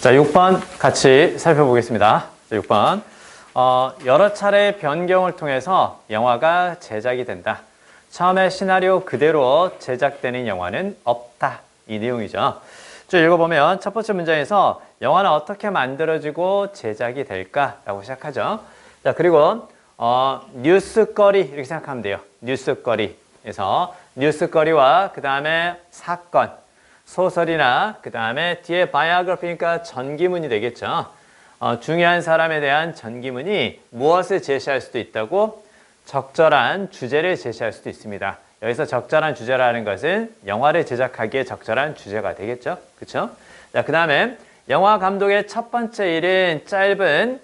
자, 6번 같이 살펴보겠습니다. 자, 6번. 여러 차례 변경을 통해서 영화가 제작이 된다. 처음에 시나리오 그대로 제작되는 영화는 없다. 이 내용이죠. 쭉 읽어보면 첫 번째 문장에서 영화는 어떻게 만들어지고 제작이 될까라고 시작하죠. 자, 그리고 뉴스거리 이렇게 생각하면 돼요. 뉴스거리에서 뉴스거리와 그 다음에 사건, 소설이나 그 다음에 뒤에 바이오그래피니까 전기문이 되겠죠. 중요한 사람에 대한 전기문이 무엇을 제시할 수도 있다고? 적절한 주제를 제시할 수도 있습니다. 여기서 적절한 주제라는 것은 영화를 제작하기에 적절한 주제가 되겠죠. 그렇죠? 자, 그 다음에 영화 감독의 첫 번째 일은 짧은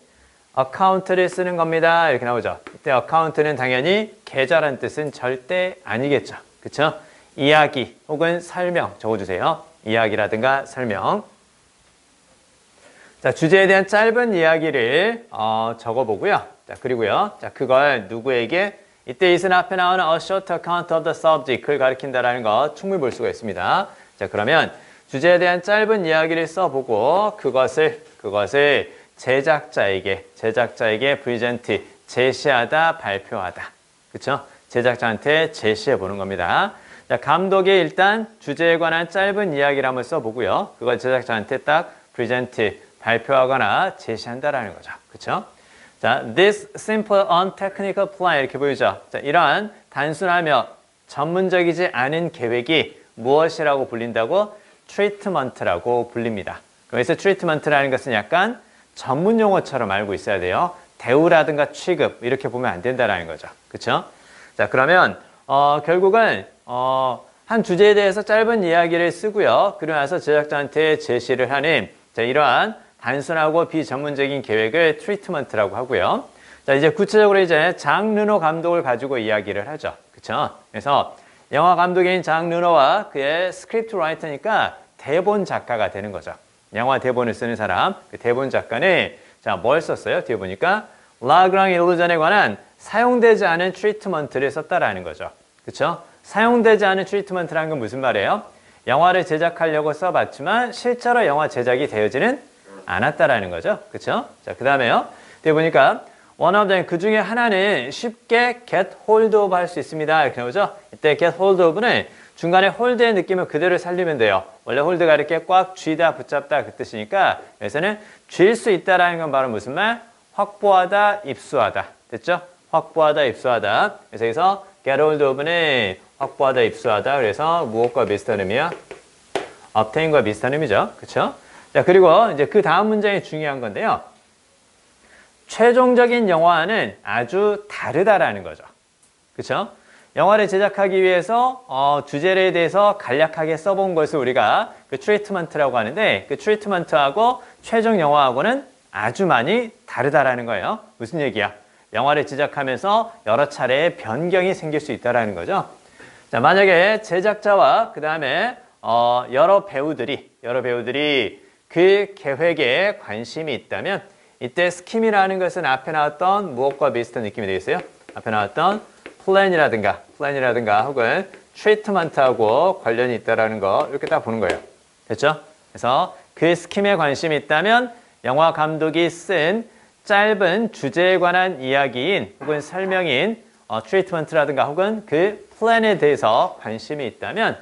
어카운트를 쓰는 겁니다. 이렇게 나오죠. 이때 어카운트는 당연히 계좌란 뜻은 절대 아니겠죠. 그렇죠? 이야기 혹은 설명 적어주세요. 이야기라든가 설명. 자, 주제에 대한 짧은 이야기를 적어보고요. 자, 그리고요. 자, 그걸 누구에게? 이때 이은 앞에 나오는 a short account of the subject 그걸 가리킨다라는 거 충분히 볼 수가 있습니다. 자, 그러면 주제에 대한 짧은 이야기를 써보고 그것을 제작자에게 프레젠트 제시하다, 발표하다. 그렇죠? 제작자한테 제시해 보는 겁니다. 자, 감독이 일단 주제에 관한 짧은 이야기를 한번 써보고요. 그걸 제작자한테 딱 프레젠트 발표하거나 제시한다라는 거죠. 그렇죠? 자, this simple untechnical plan 이렇게 보이죠. 자, 이러한 단순하며 전문적이지 않은 계획이 무엇이라고 불린다고? 트리트먼트라고 불립니다. 그래서 트리트먼트라는 것은 약간 전문 용어처럼 알고 있어야 돼요. 대우라든가 취급 이렇게 보면 안 된다라는 거죠. 그렇죠? 자, 그러면 결국은 한 주제에 대해서 짧은 이야기를 쓰고요. 그러고 나서 제작자한테 제시를 하는 자, 이러한 단순하고 비전문적인 계획을 트리트먼트라고 하고요. 자, 이제 구체적으로 이제 장 르노 감독을 가지고 이야기를 하죠. 그렇죠? 그래서 영화 감독인 장 르노와 그의 스크립트 라이터니까 대본 작가가 되는 거죠. 영화 대본을 쓰는 사람, 그 대본 작가는 자, 뭘 썼어요? 뒤에 보니까 라그랑 일루전에 관한 사용되지 않은 트리트먼트를 썼다라는 거죠. 그렇죠? 사용되지 않은 트리트먼트라는 건 무슨 말이에요? 영화를 제작하려고 써봤지만 실제로 영화 제작이 되어지는 않았다라는 거죠. 그렇죠? 자, 그 다음에요. 뒤에 보니까 one of them 그 중에 하나는 쉽게 get hold of 할 수 있습니다. 이렇게 나오죠? 이때 get hold of는 중간에 hold의 느낌을 그대로 살리면 돼요. 원래 hold가 이렇게 꽉 쥐다, 붙잡다 그 뜻이니까 여기서는 쥘 수 있다라는 건 바로 무슨 말? 확보하다, 입수하다. 됐죠? 확보하다, 입수하다. 그래서 여기서 get hold of는 확보하다, 입수하다. 그래서 무엇과 비슷한 의미야? obtain과 비슷한 의미죠. 그렇죠? 자, 그리고 이제 그 다음 문장이 중요한 건데요. 최종적인 영화는 아주 다르다라는 거죠. 그렇죠? 영화를 제작하기 위해서 주제에 대해서 간략하게 써본 것을 우리가 그 트리트먼트라고 하는데 그 트리트먼트하고 최종 영화하고는 아주 많이 다르다라는 거예요. 무슨 얘기야? 영화를 제작하면서 여러 차례의 변경이 생길 수 있다라는 거죠. 자, 만약에 제작자와 그 다음에 여러 배우들이 그 계획에 관심이 있다면 이때 스킴이라는 것은 앞에 나왔던 무엇과 비슷한 느낌이 되겠어요? 앞에 나왔던 플랜이라든가 혹은 트리트먼트하고 관련이 있다는 거 이렇게 딱 보는 거예요. 됐죠? 그래서 그 스킴에 관심이 있다면 영화 감독이 쓴 짧은 주제에 관한 이야기인 혹은 설명인 트리트먼트라든가 혹은 그 플랜에 대해서 관심이 있다면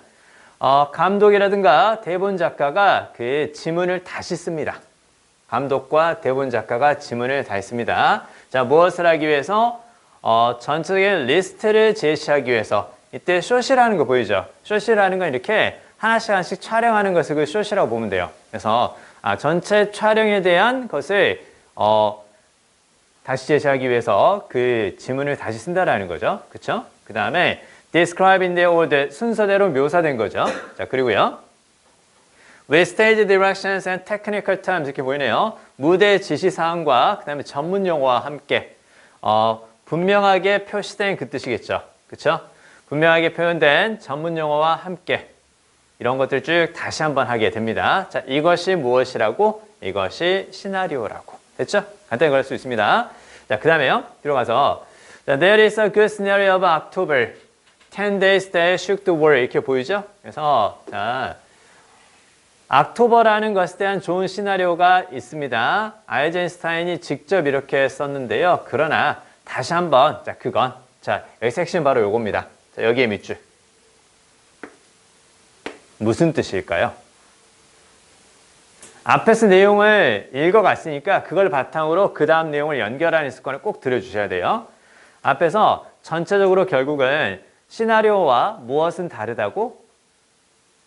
감독이라든가 대본 작가가 그 지문을 다시 씁니다. 감독과 대본 작가가 지문을 다시 씁니다. 자, 무엇을 하기 위해서? 전체적인 리스트를 제시하기 위해서 이때 숏이라는 거 보이죠? 숏이라는 건 이렇게 하나씩 촬영하는 것을 그 숏이라고 보면 돼요. 그래서 전체 촬영에 대한 것을 다시 제시하기 위해서 그 지문을 다시 쓴다라는 거죠. 그렇죠? 그 다음에 describe in their order 순서대로 묘사된 거죠. 자, 그리고요. with stage directions and technical terms 이렇게 보이네요. 무대 지시사항과 그 다음에 전문 용어와 함께 분명하게 표시된 그 뜻이겠죠. 그렇죠? 분명하게 표현된 전문 용어와 함께 이런 것들 쭉 다시 한번 하게 됩니다. 자, 이것이 무엇이라고? 이것이 시나리오라고. 됐죠? 간단히 그럴 수 있습니다. 자, 그 다음에요. 들어가서 there is a good scenario of October. 10 days that shook the world 이렇게 보이죠? 그래서 자, 악토버라는 것에 대한 좋은 시나리오가 있습니다. 아이젠슈타인이 직접 이렇게 썼는데요. 그러나 다시 한번 자 그건 자 여기 섹션 바로 요겁니다. 자, 여기에 밑줄 무슨 뜻일까요? 앞에서 내용을 읽어갔으니까 그걸 바탕으로 그 다음 내용을 연결하는 습관을 꼭 들여주셔야 돼요. 앞에서 전체적으로 결국은 시나리오와 무엇은 다르다고?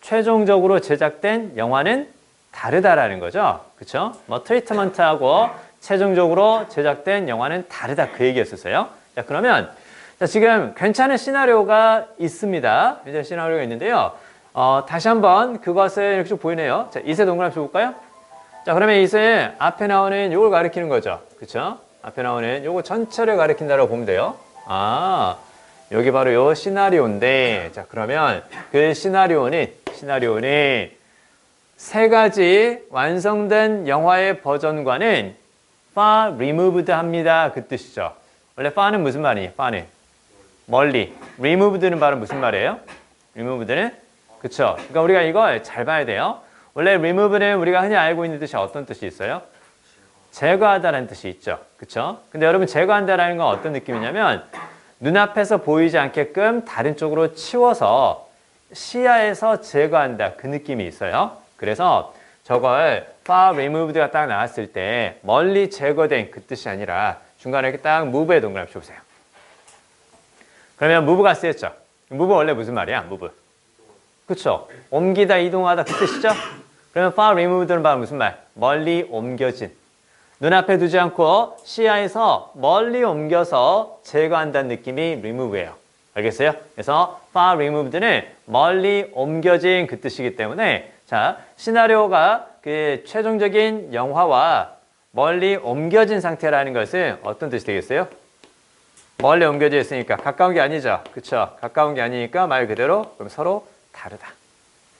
최종적으로 제작된 영화는 다르다라는 거죠. 그쵸? 뭐 트리트먼트하고 최종적으로 제작된 영화는 다르다 그 얘기였었어요. 자 그러면 자, 지금 괜찮은 시나리오가 있습니다. 이제 시나리오가 있는데요. 다시 한번 그것을 이렇게 좀 보이네요. 자, 이세 동그라미 줘볼까요? 자, 그러면 이세 앞에 나오는 요걸 가리키는 거죠. 그쵸? 앞에 나오는 요거 전체를 가리킨다고 보면 돼요. 아, 여기 바로 요 시나리오인데, 자, 그러면 그 시나리오는 세 가지 완성된 영화의 버전과는 far removed 합니다. 그 뜻이죠. 원래 far는 무슨 말이에요? far는 멀리. removed는 바로 무슨 말이에요? removed는 그쵸? 그러니까 우리가 이걸 잘 봐야 돼요. 원래 remove는 우리가 흔히 알고 있는 뜻이 어떤 뜻이 있어요? 제거하다라는 뜻이 있죠. 그쵸? 근데 여러분 제거한다라는 건 어떤 느낌이냐면 눈앞에서 보이지 않게끔 다른 쪽으로 치워서 시야에서 제거한다 그 느낌이 있어요. 그래서 저걸 far removed가 딱 나왔을 때 멀리 제거된 그 뜻이 아니라 중간에 이렇게 딱 move의 동그라미 쳐보세요. 그러면 move가 쓰였죠. move 원래 무슨 말이야? move. 그쵸? 옮기다, 이동하다 그 뜻이죠? 그러면 far removed는 바로 무슨 말? 멀리 옮겨진. 눈앞에 두지 않고 시야에서 멀리 옮겨서 제거한다는 느낌이 remove예요. 알겠어요? 그래서 far removed는 멀리 옮겨진 그 뜻이기 때문에 자 시나리오가 그 최종적인 영화와 멀리 옮겨진 상태라는 것은 어떤 뜻이 되겠어요? 멀리 옮겨져 있으니까 가까운 게 아니죠. 그쵸? 가까운 게 아니니까 말 그대로 그럼 서로 다르다.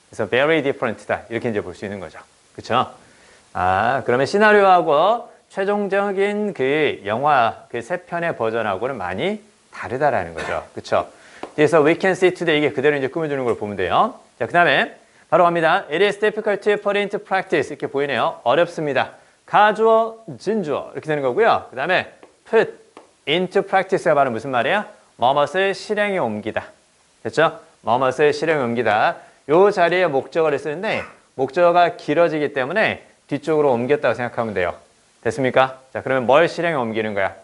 그래서 very different다. 이렇게 이제 볼 수 있는 거죠. 그쵸? 아, 그러면 시나리오하고 최종적인 그 영화 그 세 편의 버전하고는 많이 다르다라는 거죠. 그쵸? 그래서 we can see today 이게 그대로 이제 꾸며주는 걸 보면 돼요. 자, 그 다음에 바로 갑니다. It is difficult to put into practice. 이렇게 보이네요. 어렵습니다. 가주어, 진주어. 이렇게 되는 거고요. 그 다음에 put into practice가 바로 무슨 말이야? 뭐뭇을 실행에 옮기다. 됐죠? 뭐뭇을 실행에 옮기다. 요 자리에 목적어를 쓰는데 목적어가 길어지기 때문에 뒤쪽으로 옮겼다고 생각하면 돼요. 됐습니까? 자, 그러면 뭘 실행에 옮기는 거야?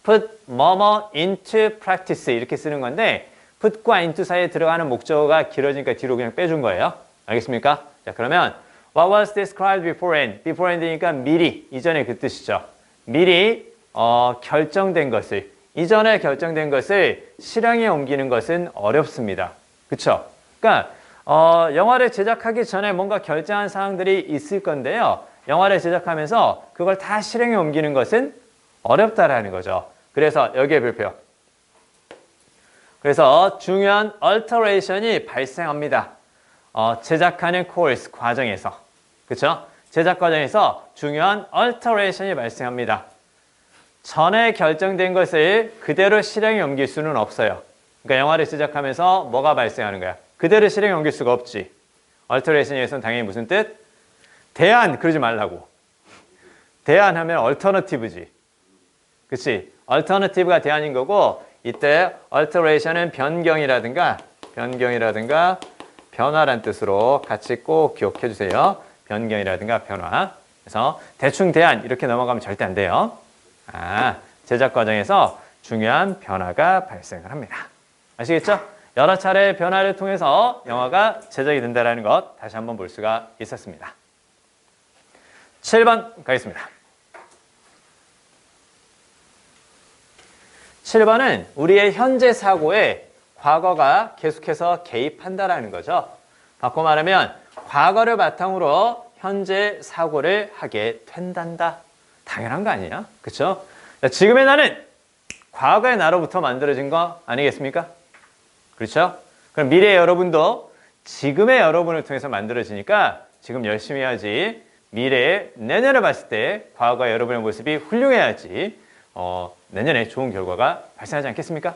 put 뭐뭐 into practice 이렇게 쓰는 건데 put과 into 사이에 들어가는 목적어가 길어지니까 뒤로 그냥 빼준 거예요. 알겠습니까? 자, 그러면 what was described beforehand? beforehand이니까 미리, 이전에 그 뜻이죠. 미리 결정된 것을, 이전에 결정된 것을 실행에 옮기는 것은 어렵습니다. 그쵸? 그러니까 영화를 제작하기 전에 뭔가 결정한 사항들이 있을 건데요. 영화를 제작하면서 그걸 다 실행에 옮기는 것은 어렵다라는 거죠. 그래서 여기에 별표. 그래서 중요한 alteration이 발생합니다. 제작하는 코र्스 과정에서. 그쵸? 제작 과정에서 중요한 alteration이 발생합니다. 전에 결정된 것을 그대로 실행에 옮길 수는 없어요. 그러니까 영화를 제작하면서 뭐가 발생하는 거야? 그대로 실행에 옮길 수가 없지. alteration에서는 당연히 무슨 뜻? 대안 그러지 말라고. 대안하면 alternative지. 그치? alternative가 대안인 거고 이때 alteration은 변경이라든가 변화란 뜻으로 같이 꼭 기억해 주세요. 변경이라든가 변화. 그래서 대충 대안 이렇게 넘어가면 절대 안 돼요. 제작 과정에서 중요한 변화가 발생을 합니다. 아시겠죠? 여러 차례 변화를 통해서 영화가 제작이 된다는 것 다시 한번 볼 수가 있었습니다. 7번 가겠습니다. 7번은 우리의 현재 사고에 과거가 계속해서 개입한다라는 거죠. 바꿔 말하면 과거를 바탕으로 현재 사고를 하게 된단다. 당연한 거 아니에요? 그렇죠? 지금의 나는 과거의 나로부터 만들어진 거 아니겠습니까? 그렇죠? 그럼 미래의 여러분도 지금의 여러분을 통해서 만들어지니까 지금 열심히 해야지. 미래의 내년을 봤을 때 과거의 여러분의 모습이 훌륭해야지 내년에 좋은 결과가 발생하지 않겠습니까?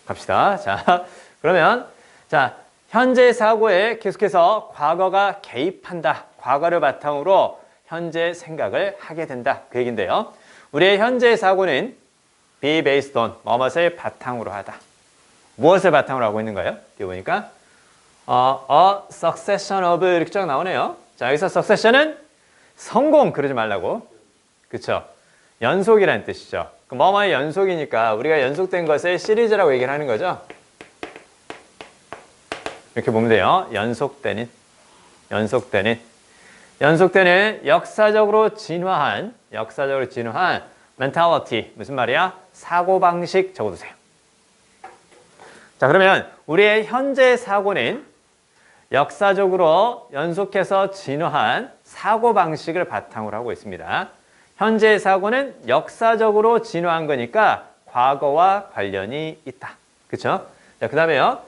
갑시다. 자, 그러면 자 현재 사고에 계속해서 과거가 개입한다. 과거를 바탕으로 현재 생각을 하게 된다. 그 얘기인데요. 우리의 현재 사고는 be based on 무엇을 바탕으로 하다. 무엇을 바탕으로 하고 있는 거예요? 뒤에 보니까 a succession of 이렇게 쫙 나오네요. 자, 여기서 succession은 성공 그러지 말라고. 그쵸? 연속이라는 뜻이죠. 뭐뭐의 연속이니까 우리가 연속된 것을 시리즈라고 얘기를 하는 거죠. 이렇게 보면 돼요. 연속되는 역사적으로 진화한 mentality 무슨 말이야? 사고방식 적어두세요. 자, 그러면 우리의 현재 사고는 역사적으로 연속해서 진화한 사고방식을 바탕으로 하고 있습니다. 현재의 사고는 역사적으로 진화한 거니까 과거와 관련이 있다. 그렇죠? 자, 그 다음에요.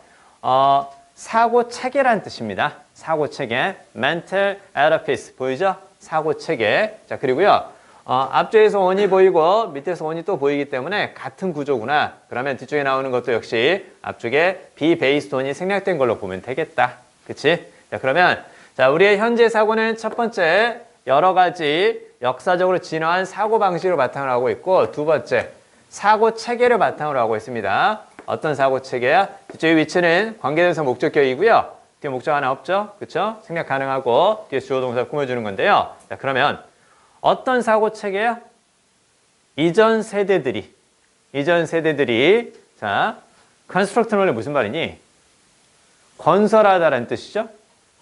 사고체계란 뜻입니다. 사고체계, mental edifice 보이죠? 사고체계. 자, 그리고요. 앞쪽에서 원이 보이고 밑에서 원이 또 보이기 때문에 같은 구조구나. 그러면 뒤쪽에 나오는 것도 역시 앞쪽에 be based on이 생략된 걸로 보면 되겠다. 그치? 자, 그러면 자, 우리의 현재 사고는 첫 번째 여러 가지 역사적으로 진화한 사고방식을 바탕으로 하고 있고 두 번째 사고체계를 바탕으로 하고 있습니다. 어떤 사고체계야? 뒤쪽의 위치는 관계대명사 목적격이고요. 뒤에 목적 하나 없죠? 그쵸? 생략 가능하고 뒤에 주어 동사 꾸며주는 건데요. 자, 그러면 어떤 사고체계야? 이전 세대들이 자, construct는 원래 무슨 말이니? 건설하다라는 뜻이죠?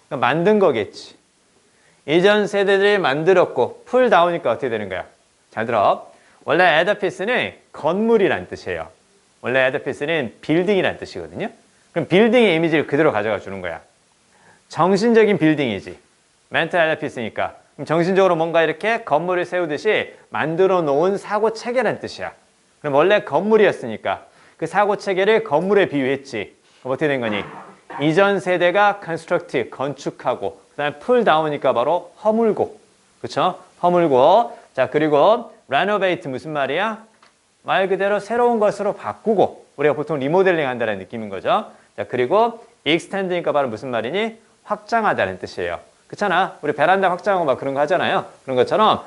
그러니까 만든 거겠지. 이전 세대들이 만들었고 풀 나오니까 어떻게 되는 거야? 잘 들어. 원래 edifice는 건물이란 뜻이에요. 원래 edifice는 빌딩이란 뜻이거든요. 그럼 빌딩의 이미지를 그대로 가져가 주는 거야. 정신적인 빌딩이지. mental edifice니까. 그럼 정신적으로 뭔가 이렇게 건물을 세우듯이 만들어 놓은 사고 체계란 뜻이야. 그럼 원래 건물이었으니까 그 사고 체계를 건물에 비유했지. 그럼 어떻게 된 거니? 이전 세대가 construct, 건축하고 그다음에 풀 나오니까 바로 허물고. 그렇죠? 허물고. 자, 그리고 renovate 무슨 말이야? 말 그대로 새로운 것으로 바꾸고 우리가 보통 리모델링 한다는 느낌인 거죠. 자, 그리고 extend니까 바로 무슨 말이니? 확장하다는 뜻이에요. 그렇잖아. 우리 베란다 확장하고 막 그런 거 하잖아요. 그런 것처럼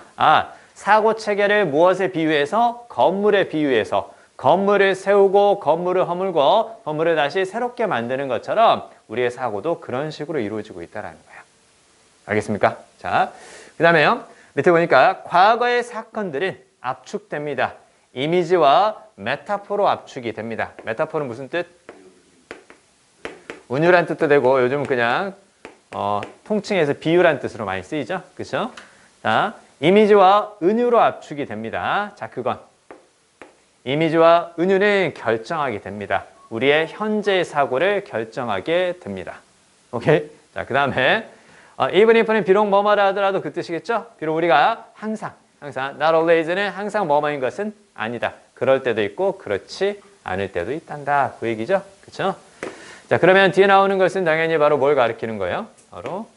사고 체계를 무엇에 비유해서? 건물에 비유해서 건물을 세우고 건물을 허물고 건물을 다시 새롭게 만드는 것처럼 우리의 사고도 그런 식으로 이루어지고 있다는 거예요. 알겠습니까? 자, 그 다음에요. 밑에 보니까 과거의 사건들은 압축됩니다. 이미지와 메타포로 압축이 됩니다. 메타포는 무슨 뜻? 운유란 뜻도 되고 요즘은 그냥 통칭해서 비유란 뜻으로 많이 쓰이죠. 그렇죠? 자, 이미지와 은유로 압축이 됩니다. 자, 그건 이미지와 은유는 결정하게 됩니다. 우리의 현재의 사고를 결정하게 됩니다. 오케이? 자, 그 다음에 even if는 비록 뭐뭐라 하더라도 그 뜻이겠죠? 비록 우리가 항상 not always는 항상 뭐뭐인 것은 아니다. 그럴 때도 있고 그렇지 않을 때도 있단다. 그 얘기죠? 그렇죠? 자, 그러면 뒤에 나오는 것은 당연히 바로 뭘 가리키는 거예요? 바로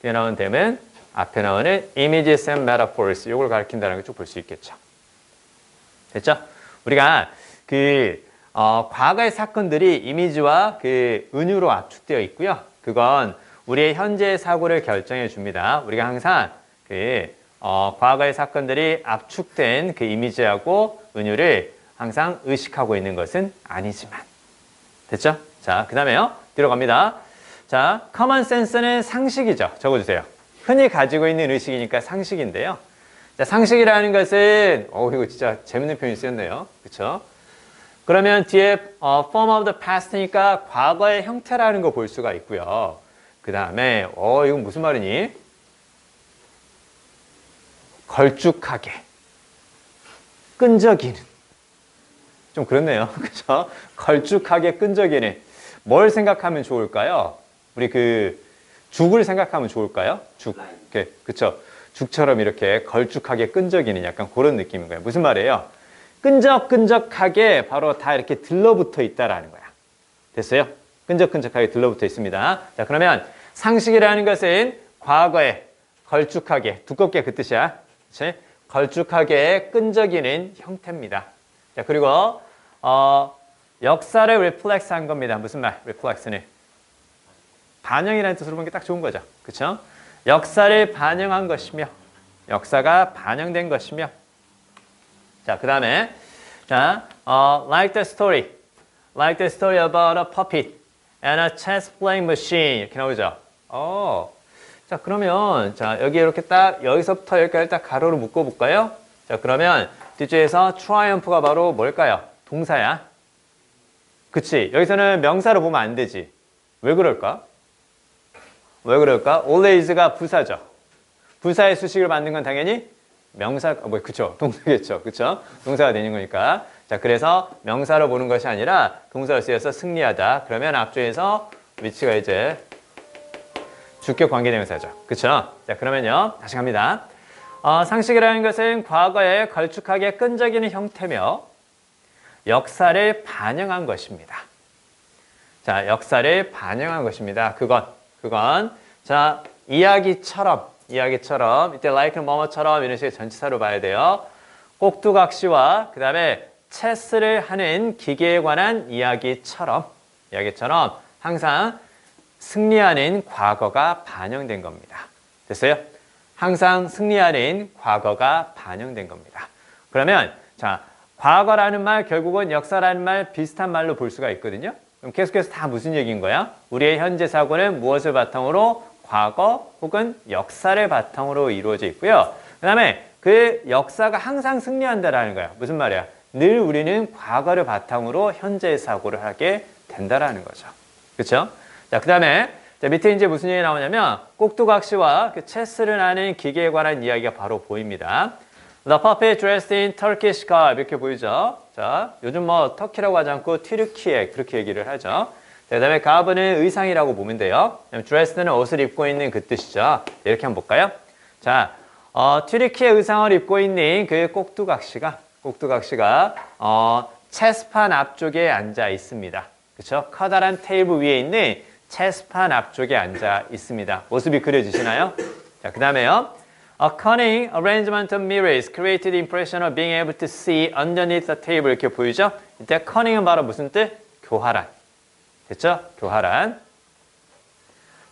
뒤에 나오는 댐은 앞에 나오는 images and metaphors 이걸 가리킨다는 걸 쭉 볼 수 있겠죠. 됐죠? 우리가 과거의 사건들이 이미지와 은유로 압축되어 있고요. 그건 우리의 현재의 사고를 결정해 줍니다. 우리가 항상 과거의 사건들이 압축된 그 이미지하고 은유를 항상 의식하고 있는 것은 아니지만. 됐죠? 자, 그 다음에요. 뒤로 갑니다. 자, common sense는 상식이죠. 적어주세요. 흔히 가지고 있는 의식이니까 상식인데요. 자, 상식이라는 것은 이거 진짜 재밌는 표현이 쓰였네요. 그렇죠? 그러면 뒤에 form of the past니까 과거의 형태라는 거 볼 수가 있고요. 그 다음에 이건 무슨 말이니? 걸쭉하게 끈적이는 좀 그렇네요. 그렇죠? 걸쭉하게 끈적이는 뭘 생각하면 좋을까요? 우리 죽을 생각하면 좋을까요? 죽. 그렇죠? 죽처럼 이렇게 걸쭉하게 끈적이는 약간 그런 느낌인 거예요. 무슨 말이에요? 끈적끈적하게 바로 다 이렇게 들러붙어 있다라는 거야. 됐어요? 끈적끈적하게 들러붙어 있습니다. 자, 그러면 상식이라는 것은 과거에 걸쭉하게, 두껍게 그 뜻이야. 그치? 걸쭉하게 끈적이는 형태입니다. 자, 그리고 역사를 reflect한 겁니다. 무슨 말? reflect는 반영이라는 뜻으로 보는 게 딱 좋은 거죠. 그쵸? 역사를 반영한 것이며, 역사가 반영된 것이며. 자, 그 다음에, 자, like the story. Like the story about a puppet and a chess playing machine. 이렇게 나오죠. 자, 그러면, 자, 여기 이렇게 딱, 여기서부터 여기까지 딱 가로로 묶어볼까요? 자, 그러면 뒤쪽에서 triumph가 바로 뭘까요? 동사야. 그치? 여기서는 명사로 보면 안 되지. 왜 그럴까? 왜 그럴까? always가 부사죠. 부사의 수식을 받는 건 당연히 명사, 그쵸? 동사겠죠. 그쵸? 동사가 되는 거니까. 자, 그래서 명사로 보는 것이 아니라 동사로 쓰여서 승리하다. 그러면 앞쪽에서 위치가 이제 주격 관계대명사죠. 그쵸? 자, 그러면요. 다시 갑니다. 상식이라는 것은 과거에 걸쭉하게 끈적이는 형태며 역사를 반영한 것입니다. 자, 역사를 반영한 것입니다. 그건 자, 이야기처럼 이때 like는 뭐뭐처럼 이런 식의 전치사로 봐야 돼요. 꼭두각시와 그 다음에 체스를 하는 기계에 관한 이야기처럼 항상 승리하는 과거가 반영된 겁니다. 됐어요? 항상 승리하는 과거가 반영된 겁니다. 그러면 자, 과거라는 말 결국은 역사라는 말 비슷한 말로 볼 수가 있거든요. 그럼 계속해서 다 무슨 얘기인 거야? 우리의 현재 사고는 무엇을 바탕으로? 과거 혹은 역사를 바탕으로 이루어져 있고요. 그 다음에 그 역사가 항상 승리한다라는 거야. 무슨 말이야? 늘 우리는 과거를 바탕으로 현재의 사고를 하게 된다라는 거죠. 그렇죠? 자, 그 다음에 밑에 이제 무슨 얘기 나오냐면 꼭두각시와 그 체스를 하는 기계에 관한 이야기가 바로 보입니다. The puppet dressed in Turkish garb 이렇게 보이죠? 자, 요즘 뭐 터키라고 하지 않고 튀르키예 그렇게 얘기를 하죠. 그 다음에 garb는 의상이라고 보면 돼요. dressed는 옷을 입고 있는 그 뜻이죠. 이렇게 한번 볼까요? 자, 튀르키예 의상을 입고 있는 그 꼭두각시가 체스판 앞쪽에 앉아 있습니다. 그렇죠? 커다란 테이블 위에 있는 체스판 앞쪽에 앉아 있습니다. 모습이 그려지시나요? 자, 그 다음에요. A cunning arrangement of mirrors created the impression of being able to see underneath the table 이렇게 보이죠? 이때 cunning은 바로 무슨 뜻? 교활한. 됐죠? 교활한.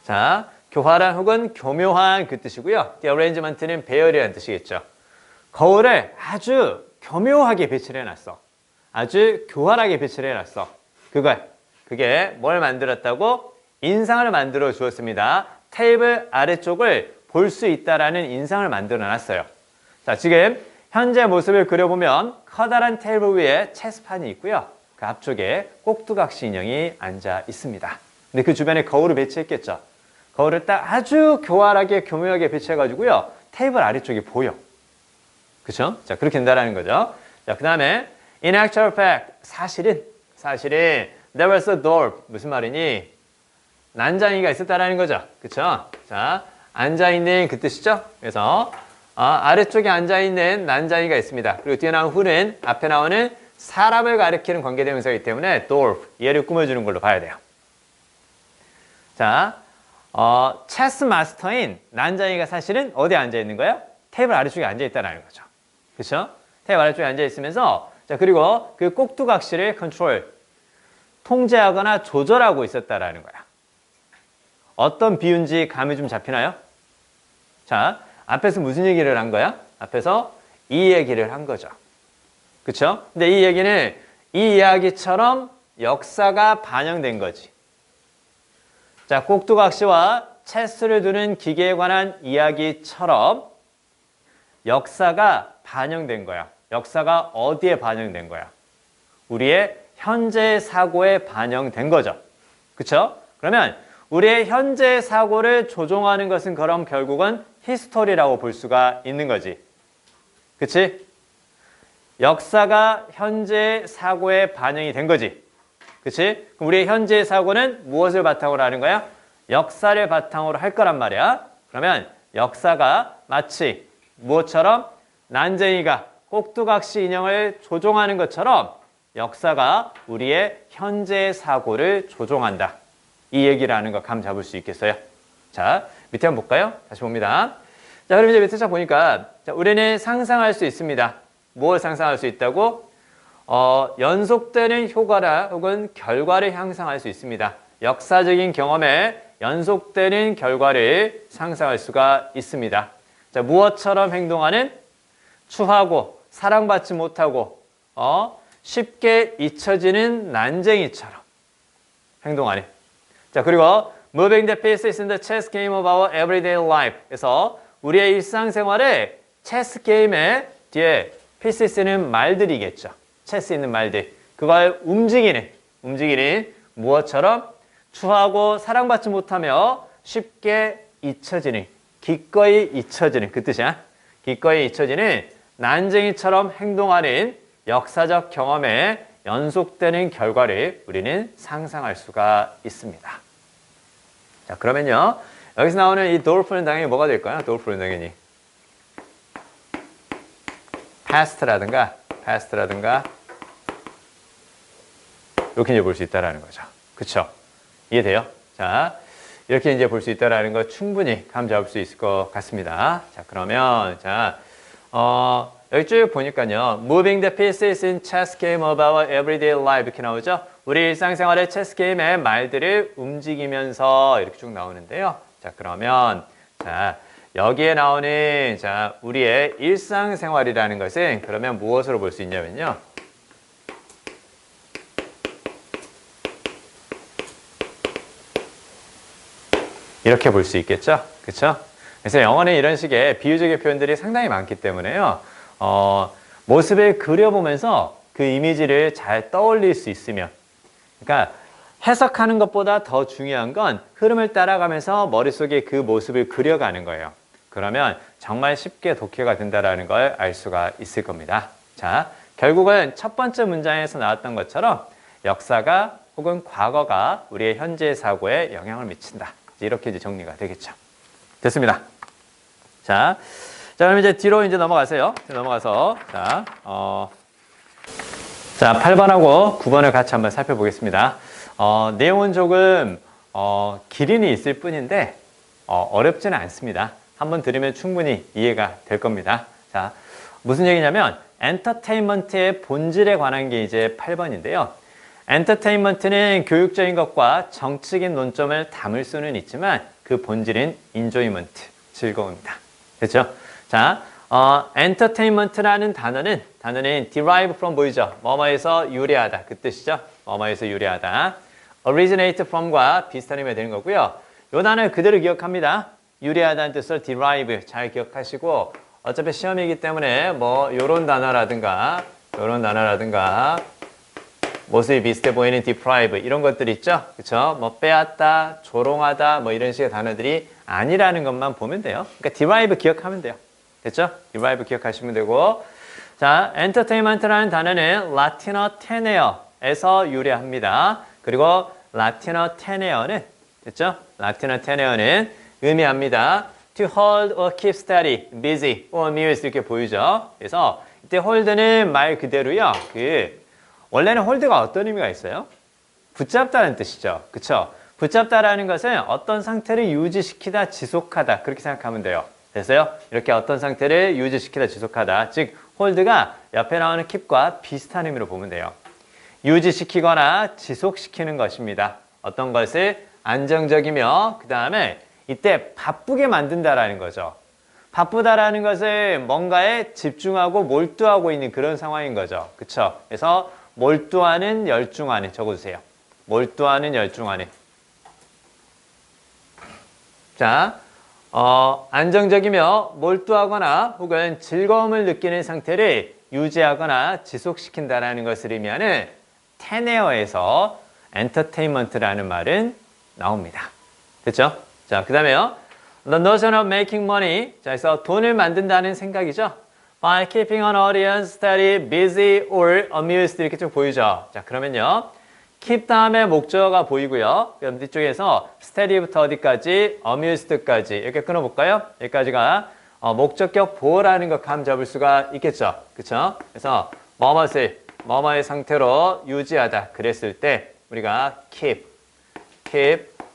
자, 교활한 혹은 교묘한 그 뜻이고요. The arrangement는 배열이라는 뜻이겠죠. 거울을 아주 교묘하게 배치를 해놨어. 아주 교활하게 배치를 해놨어. 그게 뭘 만들었다고? 인상을 만들어 주었습니다. 테이블 아래쪽을 볼 수 있다라는 인상을 만들어 놨어요. 자, 지금 현재 모습을 그려보면 커다란 테이블 위에 체스판이 있고요. 그 앞쪽에 꼭두각시 인형이 앉아 있습니다. 근데 그 주변에 거울을 배치했겠죠. 거울을 딱 아주 교활하게 교묘하게 배치해가지고요. 테이블 아래쪽이 보여. 그쵸? 자, 그렇게 된다라는 거죠. 자, 그 다음에 in actual fact, 사실은 there was a door. 무슨 말이니? 난장이가 있었다라는 거죠. 그쵸? 자, 앉아있는 그 뜻이죠. 그래서 아래쪽에 앉아있는 난장이가 있습니다. 그리고 뒤에 나온 who는 앞에 나오는 사람을 가리키는 관계대명사이기 때문에 door, 얘를 꾸며주는 걸로 봐야 돼요. 자, 체스 마스터인 난장이가 사실은 어디에 앉아있는 거예요? 테이블 아래쪽에 앉아있다는 거죠. 그쵸? 테이블 아래쪽에 앉아있으면서 자, 그리고 그 꼭두각시를 컨트롤, 통제하거나 조절하고 있었다라는 거야. 어떤 비유인지 감이 좀 잡히나요? 자, 앞에서 무슨 얘기를 한 거야? 앞에서 이 얘기를 한 거죠. 그쵸? 근데 이 얘기는 이 이야기처럼 역사가 반영된 거지. 자, 꼭두각시와 체스를 두는 기계에 관한 이야기처럼 역사가 반영된 거야. 역사가 어디에 반영된 거야? 우리의 현재 사고에 반영된 거죠. 그쵸? 그러면 우리의 현재 사고를 조종하는 것은 그럼 결국은 히스토리라고 볼 수가 있는 거지. 그치? 역사가 현재 사고에 반영이 된 거지. 그치? 그럼 우리의 현재 사고는 무엇을 바탕으로 하는 거야? 역사를 바탕으로 할 거란 말이야. 그러면 역사가 마치 무엇처럼? 난쟁이가 꼭두각시 인형을 조종하는 것처럼 역사가 우리의 현재 사고를 조종한다. 이 얘기를 하는 거 감 잡을 수 있겠어요? 자, 밑에 한번 볼까요? 다시 봅니다. 자, 그럼 이제 밑에 쫙 보니까 자, 우리는 상상할 수 있습니다. 뭘 상상할 수 있다고? 연속되는 효과라 혹은 결과를 향상할 수 있습니다. 역사적인 경험에 연속되는 결과를 상상할 수가 있습니다. 자, 무엇처럼 행동하는? 추하고 사랑받지 못하고 쉽게 잊혀지는 난쟁이처럼 행동하는. 자, 그리고 moving the pieces in the chess game of our everyday life. 그래서 우리의 일상생활에 체스 게임의 뒤에 pieces는 말들이겠죠. 체스 있는 말들. 그걸 움직이는 무엇처럼? 추하고 사랑받지 못하며 쉽게 잊혀지는, 기꺼이 잊혀지는 그 뜻이야. 기꺼이 잊혀지는 난쟁이처럼 행동하는 역사적 경험에 연속되는 결과를 우리는 상상할 수가 있습니다. 자, 그러면요. 여기서 나오는 이 돌프는 당연히 뭐가 될까요? 돌프는 당연히 past라든가 이렇게 이제 볼 수 있다라는 거죠. 그쵸? 이해돼요? 자, 이렇게 이제 볼 수 있다라는 거 충분히 감 잡을 수 있을 것 같습니다. 자, 그러면 자, 여기 쭉 보니까요. Moving the pieces in chess game of our everyday life 이렇게 나오죠. 우리 일상생활의 체스 게임의 말들을 움직이면서 이렇게 쭉 나오는데요. 자, 그러면 자, 여기에 나오는 자, 우리의 일상생활이라는 것은 그러면 무엇으로 볼 수 있냐면요. 이렇게 볼 수 있겠죠? 그렇죠? 그래서 영어는 이런 식의 비유적인 표현들이 상당히 많기 때문에요. 모습을 그려보면서 그 이미지를 잘 떠올릴 수 있으면, 그러니까 해석하는 것보다 더 중요한 건 흐름을 따라가면서 머릿속에 그 모습을 그려가는 거예요. 그러면 정말 쉽게 독해가 된다는 걸 알 수가 있을 겁니다. 자, 결국은 첫 번째 문장에서 나왔던 것처럼 역사가 혹은 과거가 우리의 현재 사고에 영향을 미친다. 이렇게 이제 정리가 되겠죠. 됐습니다. 자, 그럼 이제 뒤로 이제 넘어가세요. 넘어가서 자, 8번하고 9번을 같이 한번 살펴보겠습니다. 내용은 조금 기린이 있을 뿐인데 어렵지는 않습니다. 한번 들으면 충분히 이해가 될 겁니다. 자, 무슨 얘기냐면 엔터테인먼트의 본질에 관한 게 이제 8번인데요. 엔터테인먼트는 교육적인 것과 정치적인 논점을 담을 수는 있지만 그 본질은 인조이먼트, 즐거움이다. 그렇죠? 자, 엔터테인먼트라는 단어는 derive from 보이죠? 뭐뭐에서 유래하다 그 뜻이죠? 뭐뭐에서 유래하다. originate from과 비슷한 의미가 되는 거고요. 이 단어를 그대로 기억합니다. 유래하다는 뜻을 derive 잘 기억하시고 어차피 시험이기 때문에 뭐 요런 단어라든가 모습이 비슷해 보이는 deprive 이런 것들 있죠? 그쵸? 뭐 빼앗다, 조롱하다 뭐 이런 식의 단어들이 아니라는 것만 보면 돼요. 그러니까 derive 기억하면 돼요. 됐죠? derive 기억하시면 되고 자, entertainment라는 단어는 라틴어 teneo에서 유래합니다. 그리고 라틴어 teneo는 됐죠? 라틴어 teneo는 의미합니다. to hold or keep steady, busy or amused 이렇게 보이죠? 그래서 이때 hold는 말 그대로요. 원래는 hold가 어떤 의미가 있어요? 붙잡다는 뜻이죠. 그쵸? 붙잡다라는 것은 어떤 상태를 유지시키다, 지속하다 그렇게 생각하면 돼요. 됐어요? 이렇게 어떤 상태를 유지시키다, 지속하다. 즉 hold가 옆에 나오는 keep과 비슷한 의미로 보면 돼요. 유지시키거나 지속시키는 것입니다. 어떤 것을 안정적이며 그 다음에 이때 바쁘게 만든다라는 거죠. 바쁘다라는 것은 뭔가에 집중하고 몰두하고 있는 그런 상황인 거죠. 그쵸? 그래서 몰두하는, 열중하는 적어주세요. 몰두하는, 열중하는. 자, 안정적이며 몰두하거나 혹은 즐거움을 느끼는 상태를 유지하거나 지속시킨다라는 것을 의미하는 테네어에서 엔터테인먼트라는 말은 나옵니다. 됐죠? 자, 그 다음에요. The notion of making money. 자, 그래서 돈을 만든다는 생각이죠. By keeping an audience steady, busy, or amused 이렇게 좀 보이죠. 자, 그러면요. keep 다음에 목적어가 보이고요. 그럼 뒤쪽에서 steady부터 어디까지? amused까지 이렇게 끊어볼까요? 여기까지가 목적격 보호라는 것 감 잡을 수가 있겠죠. 그쵸? 그래서 뭐뭐의 상태로 유지하다 그랬을 때 우리가 keep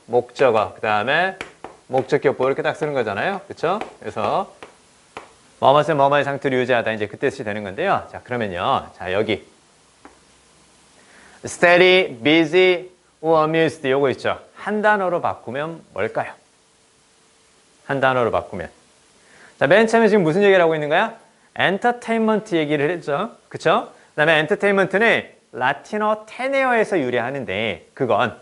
목적어 그 다음에 목적격 보호 이렇게 딱 쓰는 거잖아요. 그쵸? 그래서 뭐뭐의 상태로 유지하다 이제 그 뜻이 되는 건데요. 자, 그러면요. 자, 여기 steady, busy, or amused 요거 있죠. 한 단어로 바꾸면 뭘까요? 한 단어로 바꾸면. 자, 맨 처음에 지금 무슨 얘기를 하고 있는 거야? 엔터테인먼트 얘기를 했죠. 그쵸? 그 다음에 엔터테인먼트는 라틴어 테네어에서 유래하는데 그건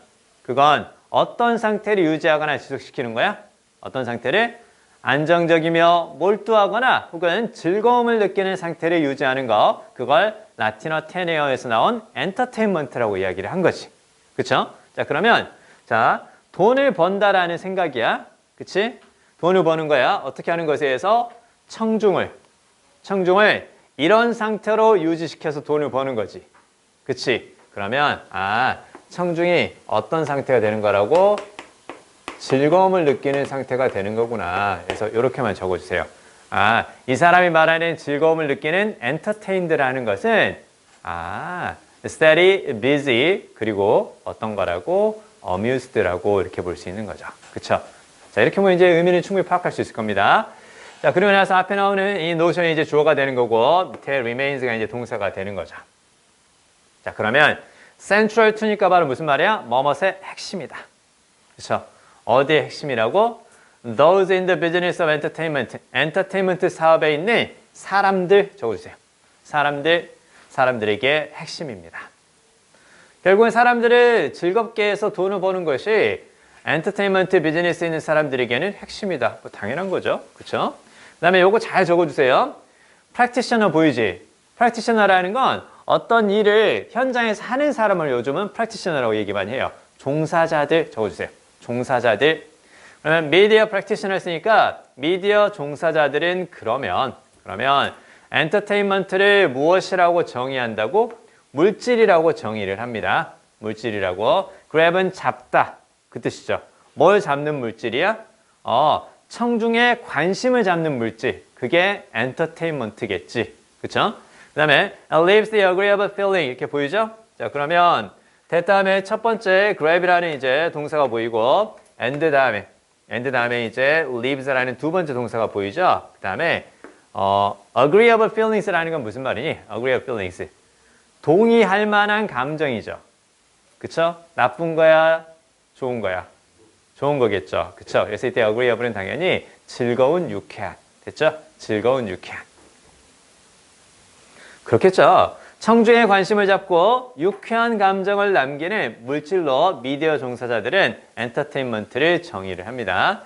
어떤 상태를 유지하거나 지속시키는 거야? 어떤 상태를? 안정적이며 몰두하거나 혹은 즐거움을 느끼는 상태를 유지하는 거, 그걸 라틴어 테네어에서 나온 엔터테인먼트라고 이야기를 한 거지. 그쵸? 자, 그러면 자, 돈을 번다라는 생각이야. 그치? 돈을 버는 거야. 어떻게 하는 것에 의해서 청중을 이런 상태로 유지시켜서 돈을 버는 거지. 그치? 그러면 청중이 어떤 상태가 되는 거라고? 즐거움을 느끼는 상태가 되는 거구나. 그래서 이렇게만 적어주세요. 이 사람이 말하는 즐거움을 느끼는 entertained라는 것은 steady, busy, 그리고 어떤 거라고? amused라고 이렇게 볼 수 있는 거죠. 그쵸? 자, 이렇게 보면 이제 의미는 충분히 파악할 수 있을 겁니다. 자, 그리고 나서 앞에 나오는 이 notion이 이제 주어가 되는 거고, 밑에 remains가 이제 동사가 되는 거죠. 자, 그러면 central to니까 바로 무슨 말이야? 뭐뭇의 핵심이다. 그쵸? 어디의 핵심이라고? Those in the business of entertainment. 엔터테인먼트 사업에 있는 사람들 적어주세요. 사람들에게 핵심입니다. 결국은 사람들을 즐겁게 해서 돈을 버는 것이 엔터테인먼트 비즈니스에 있는 사람들에게는 핵심이다. 뭐 당연한 거죠. 그렇죠? 그 다음에 요거 잘 적어주세요. practitioner 보이지? practitioner라는 건 어떤 일을 현장에서 하는 사람을 요즘은 practitioner라고 얘기 많이 해요. 종사자들 적어주세요. 종사자들. 그러면 미디어 프랙티셔너 했으니까 미디어 종사자들은 그러면 엔터테인먼트를 무엇이라고 정의한다고? 물질이라고 정의를 합니다. 물질이라고. grab은 잡다. 그 뜻이죠. 뭘 잡는 물질이야? 청중의 관심을 잡는 물질. 그게 엔터테인먼트겠지. 그쵸? 그 다음에 leaves the agreeable feeling 이렇게 보이죠? 자, 그러면 that 다음에 첫 번째 grab이라는 이제 동사가 보이고 and 다음에 이제 leaves라는 두 번째 동사가 보이죠? 그 다음에 agreeable feelings라는 건 무슨 말이니? agreeable feelings. 동의할 만한 감정이죠. 그쵸? 나쁜 거야? 좋은 거야? 좋은 거겠죠. 그쵸? 그래서 이때 agreeable은 당연히 즐거운, 유쾌한. 됐죠? 즐거운, 유쾌한. 그렇겠죠? 청중의 관심을 잡고 유쾌한 감정을 남기는 물질로 미디어 종사자들은 엔터테인먼트를 정의를 합니다.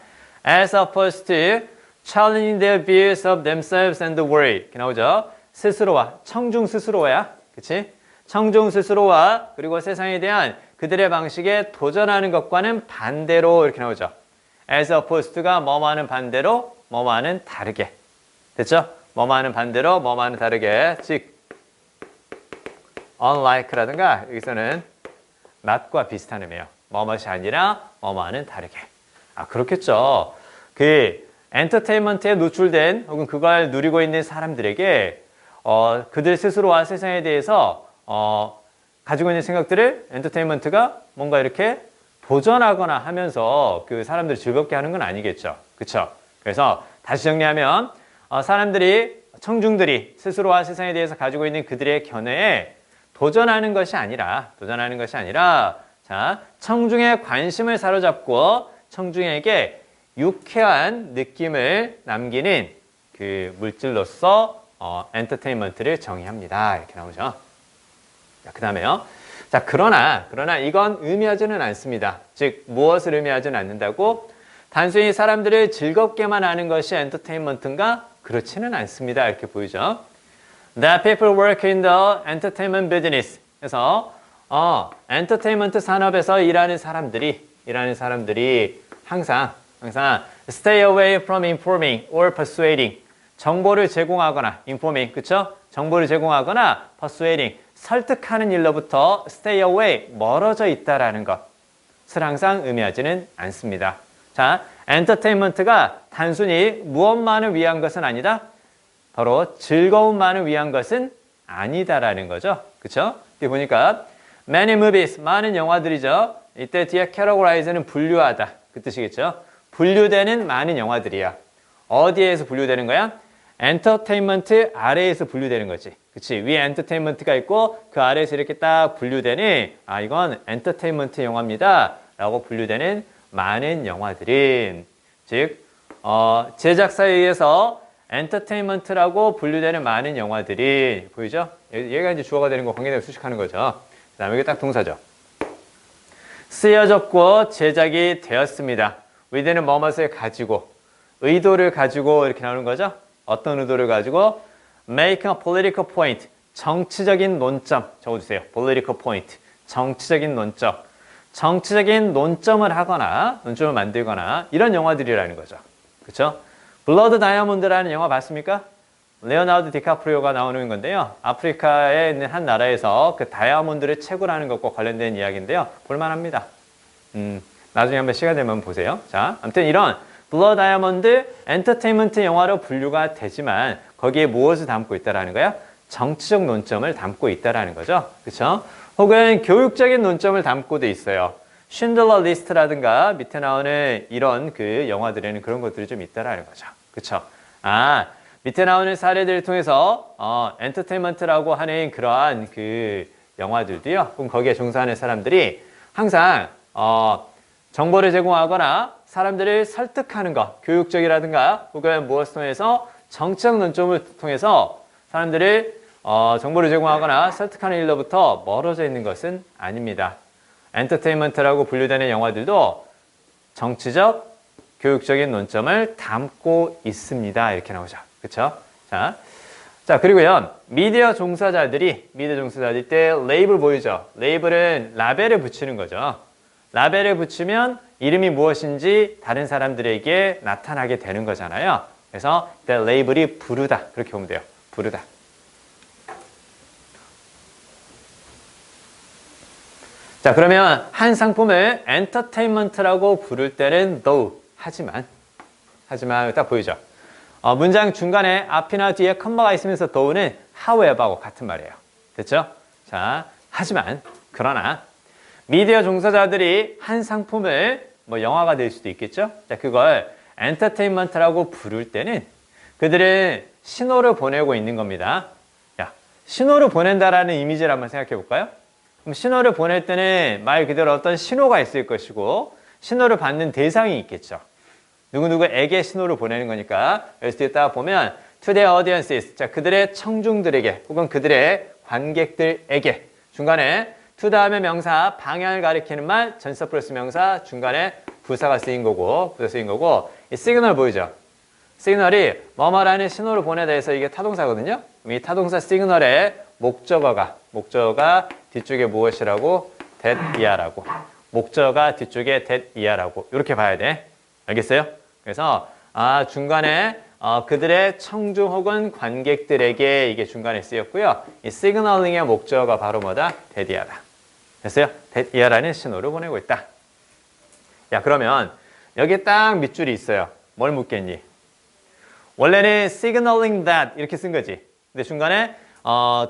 As opposed to challenging their views of themselves and the world. 이렇게 나오죠. 스스로와, 청중 스스로야. 그치? 청중 스스로와 그리고 세상에 대한 그들의 방식에 도전하는 것과는 반대로 이렇게 나오죠. As opposed to가 뭐뭐하는 반대로, 뭐뭐하는 다르게. 됐죠? 뭐뭐하는 반대로, 뭐뭐하는 다르게. 즉, unlike라든가 여기서는 not과 비슷한 의미예요. 뭐뭇이 아니라 뭐뭐하는 다르게. 그렇겠죠. 그 엔터테인먼트에 노출된 혹은 그걸 누리고 있는 사람들에게 그들 스스로와 세상에 대해서 가지고 있는 생각들을 엔터테인먼트가 뭔가 이렇게 도전하거나 하면서 그 사람들을 즐겁게 하는 건 아니겠죠. 그렇죠? 그래서 다시 정리하면 청중들이 스스로와 세상에 대해서 가지고 있는 그들의 견해에 도전하는 것이 아니라 자, 청중의 관심을 사로잡고 청중에게 유쾌한 느낌을 남기는 그 물질로서 엔터테인먼트를 정의합니다. 이렇게 나오죠. 그 다음에요. 자, 그러나 이건 의미하지는 않습니다. 즉, 무엇을 의미하지는 않는다고? 단순히 사람들을 즐겁게만 하는 것이 엔터테인먼트인가? 그렇지는 않습니다. 이렇게 보이죠. That people work in the entertainment business. 그래서 엔터테인먼트 산업에서 일하는 사람들이 항상 stay away from informing or persuading. 정보를 제공하거나 informing, 그쵸? 정보를 제공하거나 persuading, 설득하는 일로부터 stay away, 멀어져 있다라는 것을 항상 의미하지는 않습니다. 자, 엔터테인먼트가 단순히 무엇만을 위한 것은 아니다. 바로 즐거움만을 위한 것은 아니다라는 거죠. 그쵸? 뒤에 보니까 many movies, 많은 영화들이죠. 이때 뒤에 categorize는 분류하다. 그 뜻이겠죠. 분류되는 많은 영화들이야. 어디에서 분류되는 거야? 엔터테인먼트 아래에서 분류되는 거지. 그치? 위에 엔터테인먼트가 있고 그 아래에서 이렇게 딱 분류되는 아 이건 엔터테인먼트 영화입니다 라고 분류되는 많은 영화들은 즉 제작사에 의해서 엔터테인먼트라고 분류되는 많은 영화들이 보이죠? 얘가 이제 주어가 되는 거 관계대명 수식하는 거죠. 그 다음에 이게 딱 동사죠. 쓰여졌고 제작이 되었습니다. with는 뭐뭇을 가지고 의도를 가지고 이렇게 나오는 거죠. 어떤 의도를 가지고 make a political point 정치적인 논점 적어주세요. political point 정치적인 논점 정치적인 논점을 하거나 논점을 만들거나 이런 영화들이라는 거죠. 그렇죠? 블러드 다이아몬드라는 영화 봤습니까? 레오나르도 디카프리오가 나오는 건데요. 아프리카에 있는 한 나라에서 그 다이아몬드를 채굴하는 것과 관련된 이야기인데요. 볼만합니다. 나중에 한번 시간 되면 보세요. 자, 아무튼 이런 블러드 다이아몬드 엔터테인먼트 영화로 분류가 되지만 거기에 무엇을 담고 있다라는 거야? 정치적 논점을 담고 있다라는 거죠. 그렇죠? 혹은 교육적인 논점을 담고도 있어요. 쉰들러 리스트라든가 밑에 나오는 이런 그 영화들에는 그런 것들이 좀 있다라는 거죠. 그렇죠? 아, 밑에 나오는 사례들을 통해서 엔터테인먼트라고 하는 그러한 그 영화들도요. 그럼 거기에 종사하는 사람들이 항상 정보를 제공하거나 사람들을 설득하는 것, 교육적이라든가 혹은 무엇을 통해서 정치적 논점을 통해서 사람들을 정보를 제공하거나 설득하는 일로부터 멀어져 있는 것은 아닙니다. 엔터테인먼트라고 분류되는 영화들도 정치적, 교육적인 논점을 담고 있습니다. 이렇게 나오죠. 그렇죠? 자, 그리고요. 미디어 종사자들이 때 레이블 보이죠? 레이블은 라벨을 붙이는 거죠. 라벨을 붙이면 이름이 무엇인지 다른 사람들에게 나타나게 되는 거잖아요. 그래서 레이블이 부르다. 그렇게 보면 돼요. 부르다. 자, 그러면 한 상품을 엔터테인먼트라고 부를 때는 though, 하지만 딱 보이죠? 문장 중간에 앞이나 뒤에 컴마가 있으면서 though는 however하고 같은 말이에요. 됐죠? 자, 하지만, 그러나 미디어 종사자들이 한 상품을 뭐 영화가 될 수도 있겠죠? 자, 그걸 엔터테인먼트라고 부를 때는 그들은 신호를 보내고 있는 겁니다. 야, 신호를 보낸다라는 이미지를 한번 생각해 볼까요? 그럼 신호를 보낼 때는 말 그대로 어떤 신호가 있을 것이고 신호를 받는 대상이 있겠죠. 누구누구에게 신호를 보내는 거니까 여기서 뒤에 딱 보면 to their audiences, 자, 그들의 청중들에게 혹은 그들의 관객들에게 중간에 to 다음에 명사, 방향을 가리키는 말, 전치사 플러스 명사, 중간에 부사가 쓰인 거고 이 시그널 보이죠? 시그널이 뭐뭐라는 신호를 보내다 해서 이게 타동사거든요. 이 타동사 시그널의 목적어가 뒤쪽에 무엇이라고? that 이하라고. 목적어가 뒤쪽에 that 이하라고. 이렇게 봐야 돼. 알겠어요? 그래서 중간에 그들의 청중 혹은 관객들에게 이게 중간에 쓰였고요. 이 시그널링의 목적어가 바로 뭐다? that 이하다. 됐어요? that 이하라는 신호를 보내고 있다. 야, 그러면 여기 딱 밑줄이 있어요. 뭘 묻겠니? 원래는 signaling that 이렇게 쓴 거지. 근데 중간에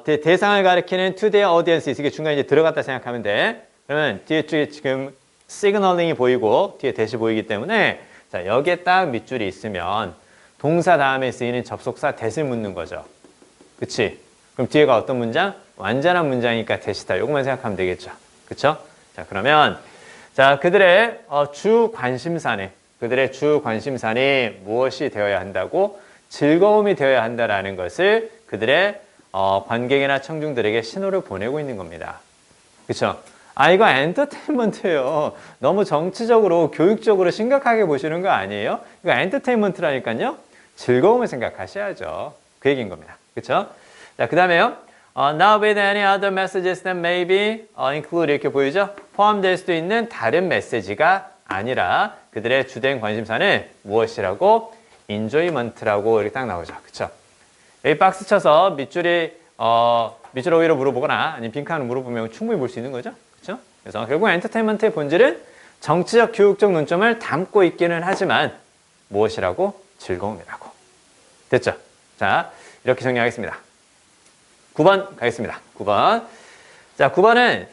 대상을 가리키는 to their audiences 이게 중간에 이제 들어갔다 생각하면 돼. 그러면 뒤에 쪽에 지금 signaling이 보이고 뒤에 that이 보이기 때문에 자, 여기에 딱 밑줄이 있으면 동사 다음에 쓰이는 접속사 that을 묻는 거죠. 그치? 그럼 뒤에가 어떤 문장? 완전한 문장이니까 that이다. 요것만 생각하면 되겠죠. 그쵸? 자, 그러면 자, 그들의 주 관심사는 무엇이 되어야 한다고? 즐거움이 되어야 한다라는 것을 그들의 관객이나 청중들에게 신호를 보내고 있는 겁니다. 그렇죠? 이거 엔터테인먼트예요. 너무 정치적으로, 교육적으로 심각하게 보시는 거 아니에요? 이거 엔터테인먼트라니까요. 즐거움을 생각하셔야죠. 그 얘기인 겁니다. 그렇죠? 자, 그 다음에요. Now with any other messages that may be include 이렇게 보이죠? 포함될 수도 있는 다른 메시지가 아니라 그들의 주된 관심사는 무엇이라고? enjoyment라고 이렇게 딱 나오죠. 그쵸? 여기 박스 쳐서 밑줄 오히려 물어보거나 아니면 빈칸을 물어보면 충분히 볼 수 있는 거죠. 그쵸? 그래서 결국 엔터테인먼트의 본질은 정치적, 교육적 논점을 담고 있기는 하지만 무엇이라고? 즐거움이라고. 됐죠? 자, 이렇게 정리하겠습니다. 9번 가겠습니다. 9번. 자, 9번은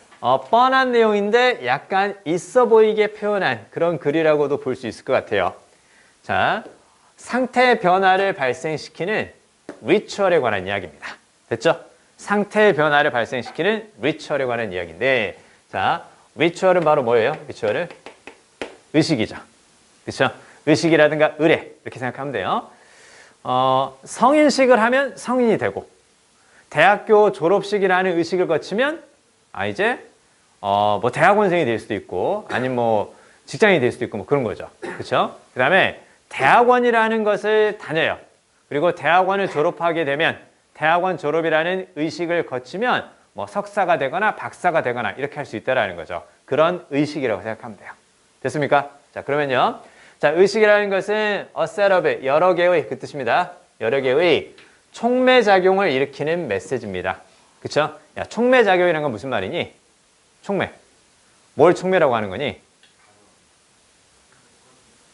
뻔한 내용인데 약간 있어 보이게 표현한 그런 글이라고도 볼 수 있을 것 같아요. 자, 상태 변화를 발생시키는 리추얼에 관한 이야기입니다. 됐죠? 상태의 변화를 발생시키는 리추얼에 관한 이야기인데, 자, 리추얼은 바로 뭐예요? 리추얼은 의식이죠. 그렇죠? 의식이라든가 의례 이렇게 생각하면 돼요. 성인식을 하면 성인이 되고, 대학교 졸업식이라는 의식을 거치면 이제 뭐 대학원생이 될 수도 있고, 아니면 뭐 직장인이 될 수도 있고, 뭐 그런 거죠. 그렇죠? 그다음에 대학원이라는 것을 다녀요. 그리고 대학원을 졸업하게 되면 대학원 졸업이라는 의식을 거치면 뭐 석사가 되거나 박사가 되거나 이렇게 할 수 있다라는 거죠. 그런 의식이라고 생각하면 돼요. 됐습니까? 자, 그러면요. 자, 의식이라는 것은 a set of 여러 개의 그 뜻입니다. 여러 개의 촉매작용을 일으키는 메시지입니다. 그쵸? 야, 촉매작용이라는 건 무슨 말이니? 촉매. 뭘 촉매라고 하는 거니?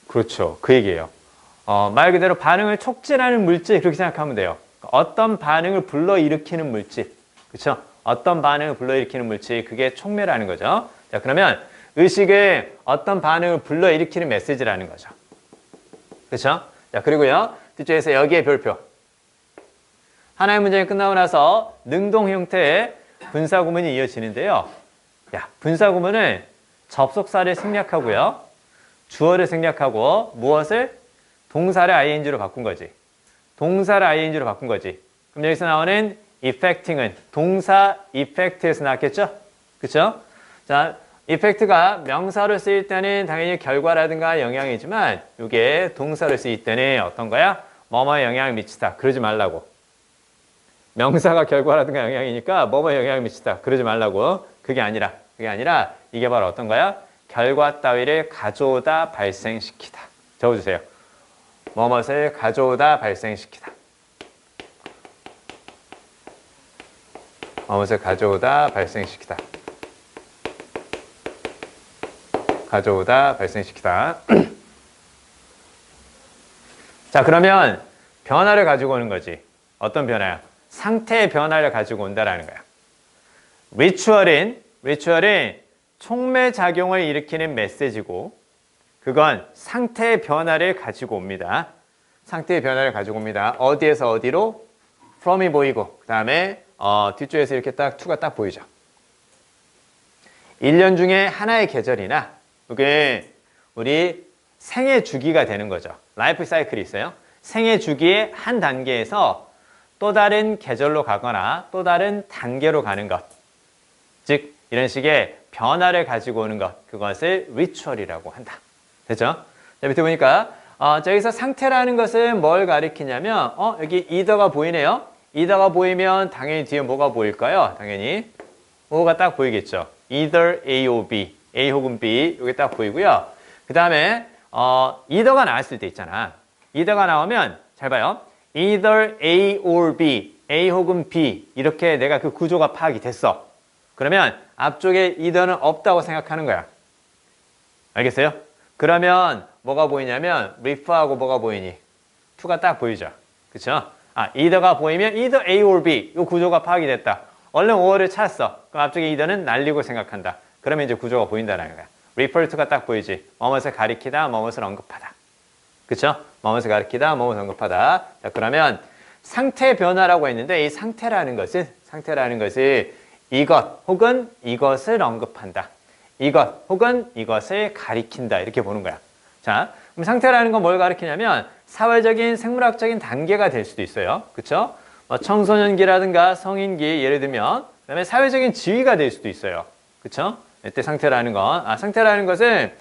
그렇죠. 그 얘기예요. 말 그대로 반응을 촉진하는 물질 그렇게 생각하면 돼요. 어떤 반응을 불러일으키는 물질. 그렇죠? 어떤 반응을 불러일으키는 물질 그게 촉매라는 거죠. 자, 그러면 의식의 어떤 반응을 불러일으키는 메시지라는 거죠. 그렇죠? 자, 그리고요. 뒤쪽에서 여기에 별표. 하나의 문장이 끝나고 나서 능동 형태의 분사구문이 이어지는데요. 야, 분사구문은 접속사를 생략하고요. 주어를 생략하고 무엇을? 동사를 ing로 바꾼 거지. 동사를 ing로 바꾼 거지. 그럼 여기서 나오는 effecting은 동사 effect에서 나왔겠죠? 그쵸? 자, effect가 명사로 쓰일 때는 당연히 결과라든가 영향이지만 이게 동사로 쓰일 때는 어떤 거야? 뭐뭐에 영향을 미치다. 그러지 말라고. 명사가 결과라든가 영향이니까 뭐뭐에 영향을 미치다. 그러지 말라고. 그게 아니라 이게 바로 어떤 거야? 결과 따위를 가져오다 발생시키다. 적어주세요. 뭐뭇을 가져오다 발생시키다. 뭐뭇을 가져오다 발생시키다. 가져오다 발생시키다. 자, 그러면 변화를 가지고 오는 거지. 어떤 변화야? 상태의 변화를 가지고 온다라는 거야. 리추얼은 촉매작용을 일으키는 메시지고 그건 상태의 변화를 가지고 옵니다. 상태의 변화를 가지고 옵니다. 어디에서 어디로? from이 보이고 그 다음에 뒤쪽에서 이렇게 딱 to가 딱 보이죠. 1년 중에 하나의 계절이나 그게 우리 생애 주기가 되는 거죠. 라이프 사이클이 있어요. 생애 주기의 한 단계에서 또 다른 계절로 가거나 또 다른 단계로 가는 것. 즉 이런 식의 변화를 가지고 오는 것. 그것을 리추얼이라고 한다. 됐죠? 자, 밑에 보니까 저기서 상태라는 것은 뭘 가리키냐면 여기 either가 보이네요. either가 보이면 당연히 뒤에 뭐가 보일까요? 당연히 뭐가 딱 보이겠죠. either A or B. A 혹은 B 여기 딱 보이고요. 그 다음에 either가 나왔을 때 있잖아. either가 나오면 잘 봐요. either A or B. A 혹은 B 이렇게 내가 그 구조가 파악이 됐어. 그러면 앞쪽에 either는 없다고 생각하는 거야. 알겠어요? 그러면 뭐가 보이냐면 refer하고 뭐가 보이니? to가 딱 보이죠. 그쵸? either가 보이면 either A or B 이 구조가 파악이 됐다. 얼른 5어를 찾았어. 그럼 앞쪽에 either는 날리고 생각한다. 그러면 이제 구조가 보인다는 거야. refer to가 딱 보이지. 뭐뭇을 가리키다, 뭐뭇을 언급하다. 그쵸? 뭐뭇을 가리키다, 뭐뭇을 언급하다. 자, 그러면 상태 변화라고 했는데 이 상태라는 것은 이것 혹은 이것을 언급한다. 이것 혹은 이것을 가리킨다. 이렇게 보는 거야. 자, 그럼 상태라는 건 뭘 가리키냐면 사회적인 생물학적인 단계가 될 수도 있어요. 그쵸? 청소년기라든가 성인기 예를 들면 그다음에 사회적인 지위가 될 수도 있어요. 그쵸? 이때 상태라는 건 상태라는 것은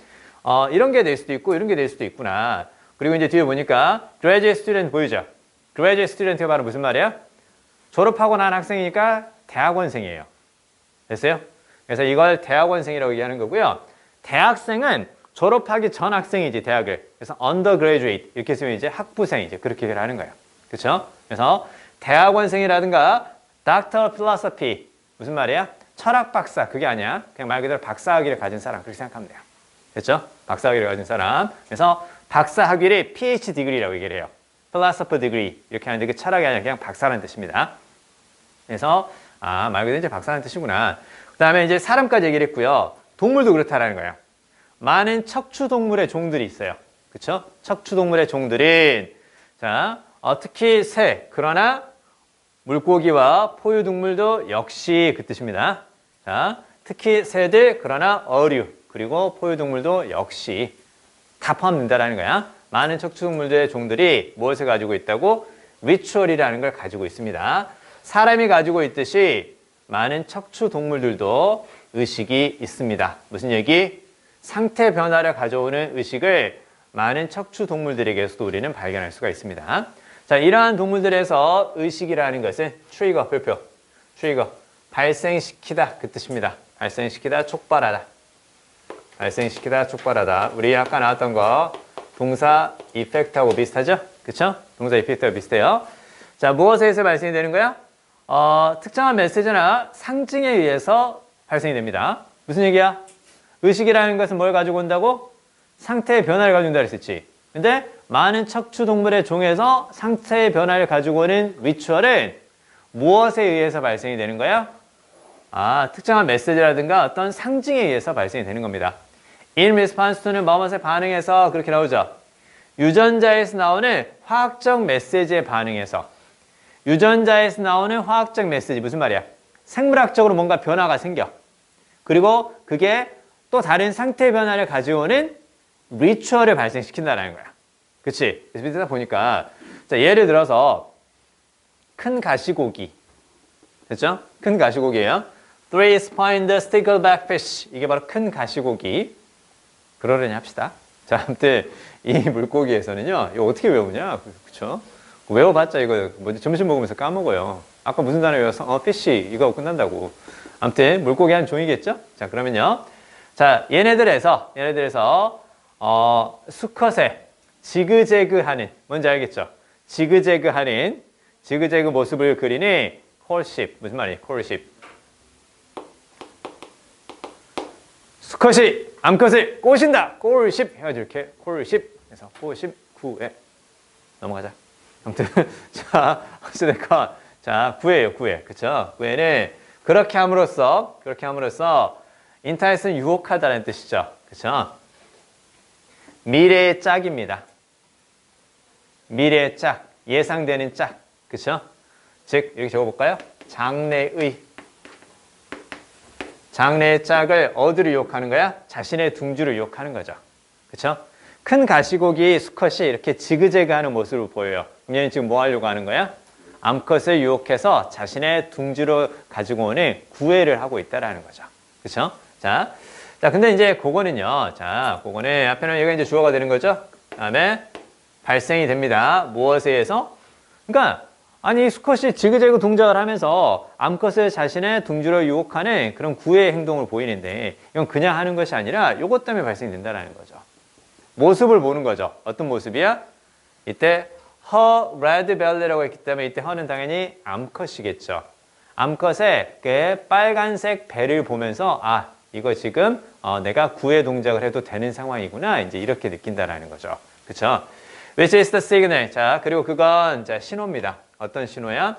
이런 게 될 수도 있고 이런 게 될 수도 있구나. 그리고 이제 뒤에 보니까 graduate student 보이죠? graduate student가 바로 무슨 말이야? 졸업하고 난 학생이니까 대학원생이에요. 됐어요? 그래서 이걸 대학원생이라고 얘기하는 거고요. 대학생은 졸업하기 전 학생이지, 대학을. 그래서 undergraduate 이렇게 쓰면 이제 학부생이지. 그렇게 얘기를 하는 거예요. 그렇죠? 그래서 대학원생이라든가 Doctor of Philosophy 무슨 말이야? 철학 박사 그게 아니야. 그냥 말 그대로 박사학위를 가진 사람 그렇게 생각하면 돼요. 됐죠? 박사학위를 가진 사람. 그래서 박사학위를 PhD degree라고 얘기를 해요. Philosopher degree 이렇게 하는데 그 철학이 아니라 그냥 박사라는 뜻입니다. 그래서 말 그대로 이제 박사라는 뜻이구나. 그 다음에 이제 사람까지 얘기를 했고요. 동물도 그렇다라는 거예요. 많은 척추동물의 종들이 있어요. 그쵸? 척추동물의 종들은 자, 특히 새. 그러나 물고기와 포유동물도 역시 그 뜻입니다. 자, 특히 새들, 그러나 어류, 그리고 포유동물도 역시 다 포함된다는 거야. 많은 척추동물들의 종들이 무엇을 가지고 있다고? 리추얼이라는 걸 가지고 있습니다. 사람이 가지고 있듯이 많은 척추동물들도 의식이 있습니다. 무슨 얘기? 상태 변화를 가져오는 의식을 많은 척추동물들에게서도 우리는 발견할 수가 있습니다. 자, 이러한 동물들에서 의식이라는 것은 트리거, 별표. 트리거, 발생시키다 그 뜻입니다. 발생시키다, 촉발하다. 발생시키다, 촉발하다. 우리 아까 나왔던 거 동사 이펙트하고 비슷하죠? 그쵸? 동사 이펙트하고 비슷해요. 자, 무엇에 의해서 발생이 되는 거야? 특정한 메시지나 상징에 의해서 발생이 됩니다. 무슨 얘기야? 의식이라는 것은 뭘 가지고 온다고? 상태의 변화를 가지고 온다 그랬었지. 근데 많은 척추동물의 종에서 상태의 변화를 가지고 오는 리추얼은 무엇에 의해서 발생이 되는 거야? 특정한 메시지라든가 어떤 상징에 의해서 발생이 되는 겁니다. In response to는 뭐뭐에 반응해서 그렇게 나오죠. 유전자에서 나오는 화학적 메시지에 반응해서. 유전자에서 나오는 화학적 메시지 무슨 말이야? 생물학적으로 뭔가 변화가 생겨. 그리고 그게 또 다른 상태 변화를 가져오는 리추얼을 발생시킨다는 거야. 그치? 그래서 밑에다 보니까 자, 예를 들어서 큰 가시고기 됐죠? 큰 가시고기예요. Three-spined stickleback fish 이게 바로 큰 가시고기. 그러려니 합시다. 자, 아무튼 이 물고기에서는요. 이거 어떻게 외우냐? 그쵸? 외워봤자 이거 뭐지? 점심 먹으면서 까먹어요. 아까 무슨 단어 외웠어? fish 이거 끝난다고. 아무튼 물고기 한 종이겠죠? 자, 그러면요. 자, 얘네들에서 수컷의 지그재그하는 뭔지 알겠죠? 지그재그하는 지그재그 모습을 그리니 콜십 무슨 말이에요? 콜십 수컷이 암컷을 꼬신다. 콜십 해가지고 이렇게 콜십 해서 콜십 9에 넘어가자. 아무튼 자 어찌됐건 자 9회예요. 9회 그쵸? 9회는 그렇게 함으로써 인터넷은 유혹하다는 뜻이죠. 그쵸? 미래의 짝입니다. 미래의 짝, 예상되는 짝, 그쵸? 즉, 여기 적어볼까요? 장래의 짝을 어디로 유혹하는 거야? 자신의 둥지로 유혹하는 거죠. 그쵸? 큰 가시고기 수컷이 이렇게 지그재그하는 모습을 보여요. 그럼 얘는 지금 뭐 하려고 하는 거야? 암컷을 유혹해서 자신의 둥지로 가지고 오는 구애를 하고 있다라는 거죠. 그쵸? 자, 근데 이제 그거는요. 자, 그거는 앞에는 여기가 이제 주어가 되는 거죠. 다음에 발생이 됩니다. 무엇에 의해서? 그러니까 아니 수컷이 지그재그 동작을 하면서 암컷을 자신의 둥지로 유혹하는 그런 구애 행동을 보이는데 이건 그냥 하는 것이 아니라 이것 때문에 발생이 된다는 거죠. 모습을 보는 거죠. 어떤 모습이야? 이때 her red belly라고 했기 때문에 이때 her는 당연히 암컷이겠죠. 암컷의 그 빨간색 배를 보면서 이거 지금 내가 구애 동작을 해도 되는 상황이구나 이제 이렇게 느낀다라는 거죠. 그렇죠? Which is the signal. 자, 그리고 그건 자, 신호입니다. 어떤 신호야?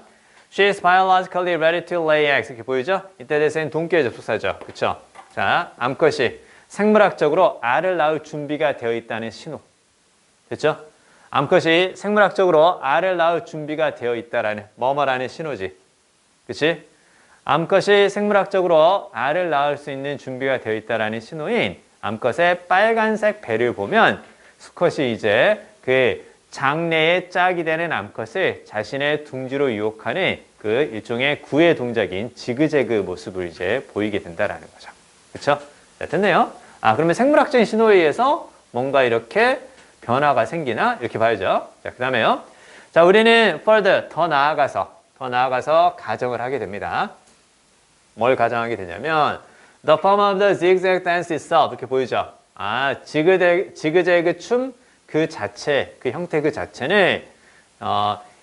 She is biologically ready to lay eggs. 이렇게 보이죠? 이때 대해서는 동기의 접속사죠. 그렇죠? 자, 암컷이 생물학적으로 알을 낳을 준비가 되어 있다는 신호. 됐죠? 암컷이 생물학적으로 알을 낳을 준비가 되어 있다라는 뭐뭐라는 신호지. 그치? 암컷이 생물학적으로 알을 낳을 수 있는 준비가 되어 있다라는 신호인 암컷의 빨간색 배를 보면 수컷이 이제 그 장래의 짝이 되는 암컷을 자신의 둥지로 유혹하는 그 일종의 구애 동작인 지그재그 모습을 이제 보이게 된다라는 거죠. 그쵸? 자, 됐네요. 그러면 생물학적인 신호에 의해서 뭔가 이렇게 변화가 생기나? 이렇게 봐야죠. 자, 그 다음에요. 자, 우리는 further, 더 나아가서 가정을 하게 됩니다. 뭘 가정하게 되냐면 the form of the zigzag dance itself 이렇게 보이죠? 지그재그 춤 그 자체, 그 형태 그 자체는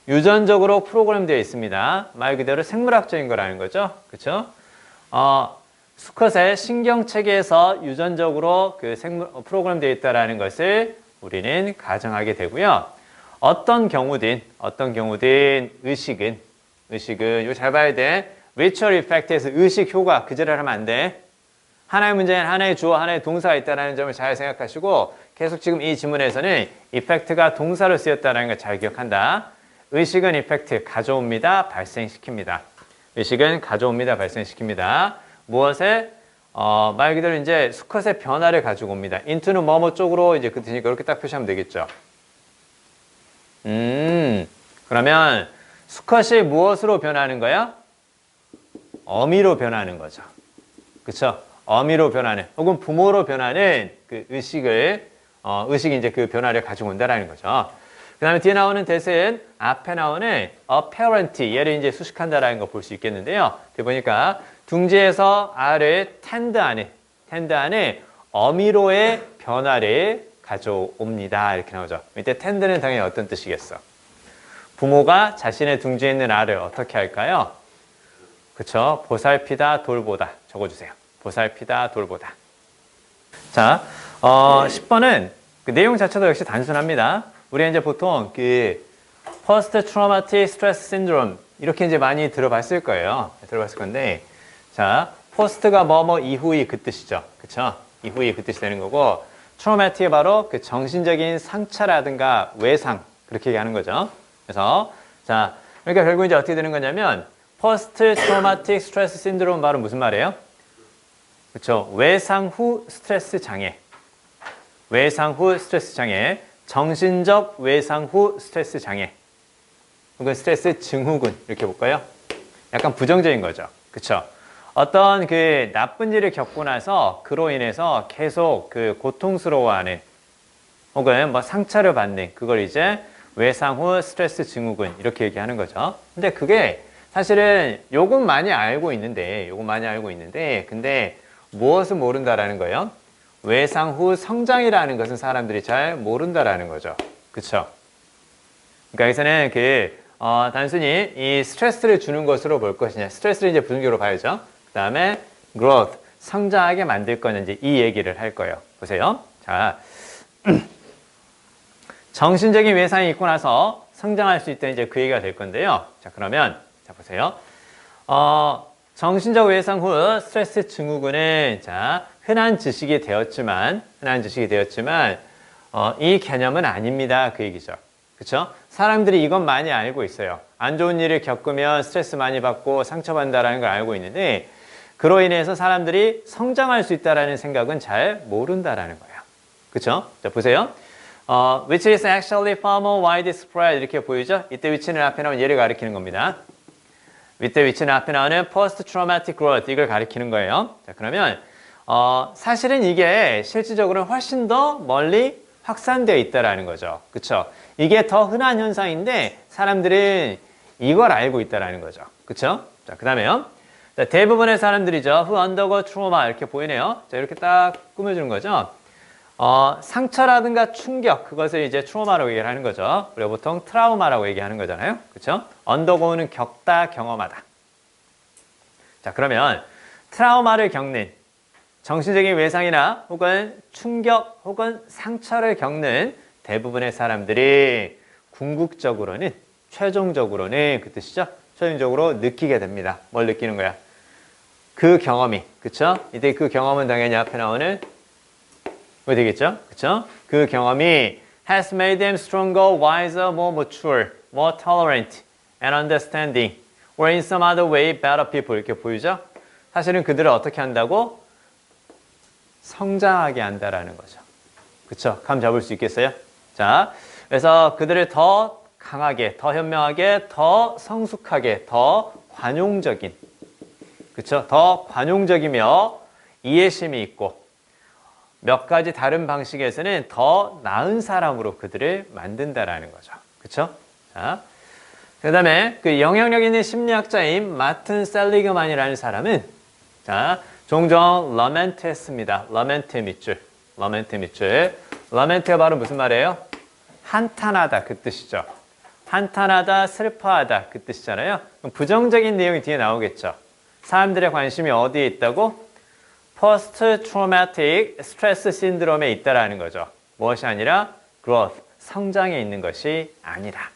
유전적으로 프로그램되어 있습니다. 말 그대로 생물학적인 거라는 거죠. 그렇죠? 수컷의 신경체계에서 유전적으로 그 프로그램되어 있다라는 것을 우리는 가정하게 되고요. 어떤 경우든 의식은 이거 잘 봐야 돼. Ritual effect에서 의식 효과 그제를 하면 안 돼. 하나의 문제는 하나의 주어, 하나의 동사가 있다는 점을 잘 생각하시고 계속 지금 이 지문에서는 effect가 동사로 쓰였다는 걸 잘 기억한다. 의식은 이펙트, 가져옵니다, 발생시킵니다. 의식은 가져옵니다, 발생시킵니다. 무엇에? 말 그대로 이제 수컷의 변화를 가지고 옵니다. into는 뭐뭐 쪽으로 이제 그 뜻이니까 이렇게 딱 표시하면 되겠죠. 그러면 수컷이 무엇으로 변하는 거야? 어미로 변하는 거죠. 그쵸? 어미로 변하는, 혹은 부모로 변하는 그 의식이 이제 그 변화를 가지고 온다라는 거죠. 그 다음에 뒤에 나오는 대신 앞에 나오는 apparent, 얘를 이제 수식한다라는 거 볼 수 있겠는데요. 뒤에 보니까 둥지에서 알을 텐드 안에 어미로의 변화를 가져옵니다. 이렇게 나오죠. 이때 텐드는 당연히 어떤 뜻이겠어? 부모가 자신의 둥지에 있는 알을 어떻게 할까요? 그쵸? 보살피다, 돌보다. 적어주세요. 보살피다, 돌보다. 자, 10번은 그 내용 자체도 역시 단순합니다. 우리 이제 보통 그 Post Traumatic Stress Syndrome 이렇게 이제 많이 들어봤을 거예요. 들어봤을 건데, 자, post가 뭐뭐 이후이 그 뜻이죠. 그쵸? 이후이 그 뜻이 되는 거고, traumatic이 바로 그 정신적인 상처라든가 외상 그렇게 얘기하는 거죠. 그래서 자, 그러니까 결국 이제 어떻게 되는 거냐면 Post Traumatic Stress Syndrome 말은 무슨 말이에요? 그렇죠? 외상 후 스트레스 장애. 외상 후 스트레스 장애. 정신적 외상 후 스트레스 장애. 혹은 스트레스 증후군 이렇게 볼까요? 약간 부정적인 거죠. 그렇죠? 어떤 그 나쁜 일을 겪고 나서 그로 인해서 계속 그 고통스러워하는 혹은 뭐 상처를 받는 그걸 이제 외상 후 스트레스 증후군 이렇게 얘기하는 거죠. 근데 그게 사실은 요건 많이 알고 있는데 근데 무엇을 모른다라는 거예요? 외상 후 성장이라는 것은 사람들이 잘 모른다라는 거죠. 그쵸? 그러니까 여기서는 단순히 이 스트레스를 주는 것으로 볼 것이냐. 스트레스를 이제 부정적으로 봐야죠. 그 다음에 growth, 성장하게 만들 거냐. 이제 이 얘기를 할 거예요. 보세요. 자, 정신적인 외상이 있고 나서 성장할 수 있다는 이제 그 얘기가 될 건데요. 자, 그러면, 자, 보세요. 정신적 외상 후 스트레스 증후군은, 자, 흔한 지식이 되었지만, 이 개념은 아닙니다. 그 얘기죠. 그쵸? 사람들이 이건 많이 알고 있어요. 안 좋은 일을 겪으면 스트레스 많이 받고 상처받는다는 걸 알고 있는데, 그로 인해서 사람들이 성장할 수 있다는 생각은 잘 모른다라는 거예요. 그쵸? 자, 보세요. which is actually far more widespread 이렇게 보이죠? 이때 위치는 앞에 나온 얘를 가리키는 겁니다. 이때 위치는 앞에 나오는 post-traumatic growth 이걸 가리키는 거예요. 자, 그러면 사실은 이게 실질적으로는 훨씬 더 멀리 확산되어 있다라는 거죠. 그쵸? 이게 더 흔한 현상인데 사람들은 이걸 알고 있다라는 거죠. 그쵸? 자, 그 다음에요. 자, 대부분의 사람들이죠. who undergo trauma 이렇게 보이네요. 자, 이렇게 딱 꾸며주는 거죠. 상처라든가 충격, 그것을 이제 트라우마라고 얘기를 하는 거죠. 우리가 보통 트라우마라고 얘기하는 거잖아요. 그쵸? 언더고는 겪다, 경험하다. 자, 그러면 트라우마를 겪는 정신적인 외상이나 혹은 충격 혹은 상처를 겪는 대부분의 사람들이 궁극적으로는, 최종적으로는 그 뜻이죠. 최종적으로 느끼게 됩니다. 뭘 느끼는 거야? 그 경험이, 그쵸? 이때 그 경험은 당연히 앞에 나오는 왜 되겠죠? 그쵸? 그 경험이 has made them stronger, wiser, more mature, more tolerant and understanding or in some other way better people 이렇게 보이죠? 사실은 그들을 어떻게 한다고? 성장하게 한다라는 거죠. 그쵸? 감 잡을 수 있겠어요? 자, 그래서 그들을 더 강하게, 더 현명하게, 더 성숙하게, 더 관용적인 그쵸? 더 관용적이며 이해심이 있고 몇 가지 다른 방식에서는 더 나은 사람으로 그들을 만든다라는 거죠. 그쵸? 자, 그 다음에 그 영향력 있는 심리학자인 마튼 셀리그만이라는 사람은 자, 종종 러멘트 했습니다. 러멘트 밑줄. 러멘트가 바로 무슨 말이에요? 한탄하다 그 뜻이죠. 한탄하다, 슬퍼하다 그 뜻이잖아요. 그럼 부정적인 내용이 뒤에 나오겠죠. 사람들의 관심이 어디에 있다고? Post Traumatic Stress Syndrome에 있다라는 거죠. 무엇이 아니라 growth, 성장에 있는 것이 아니라.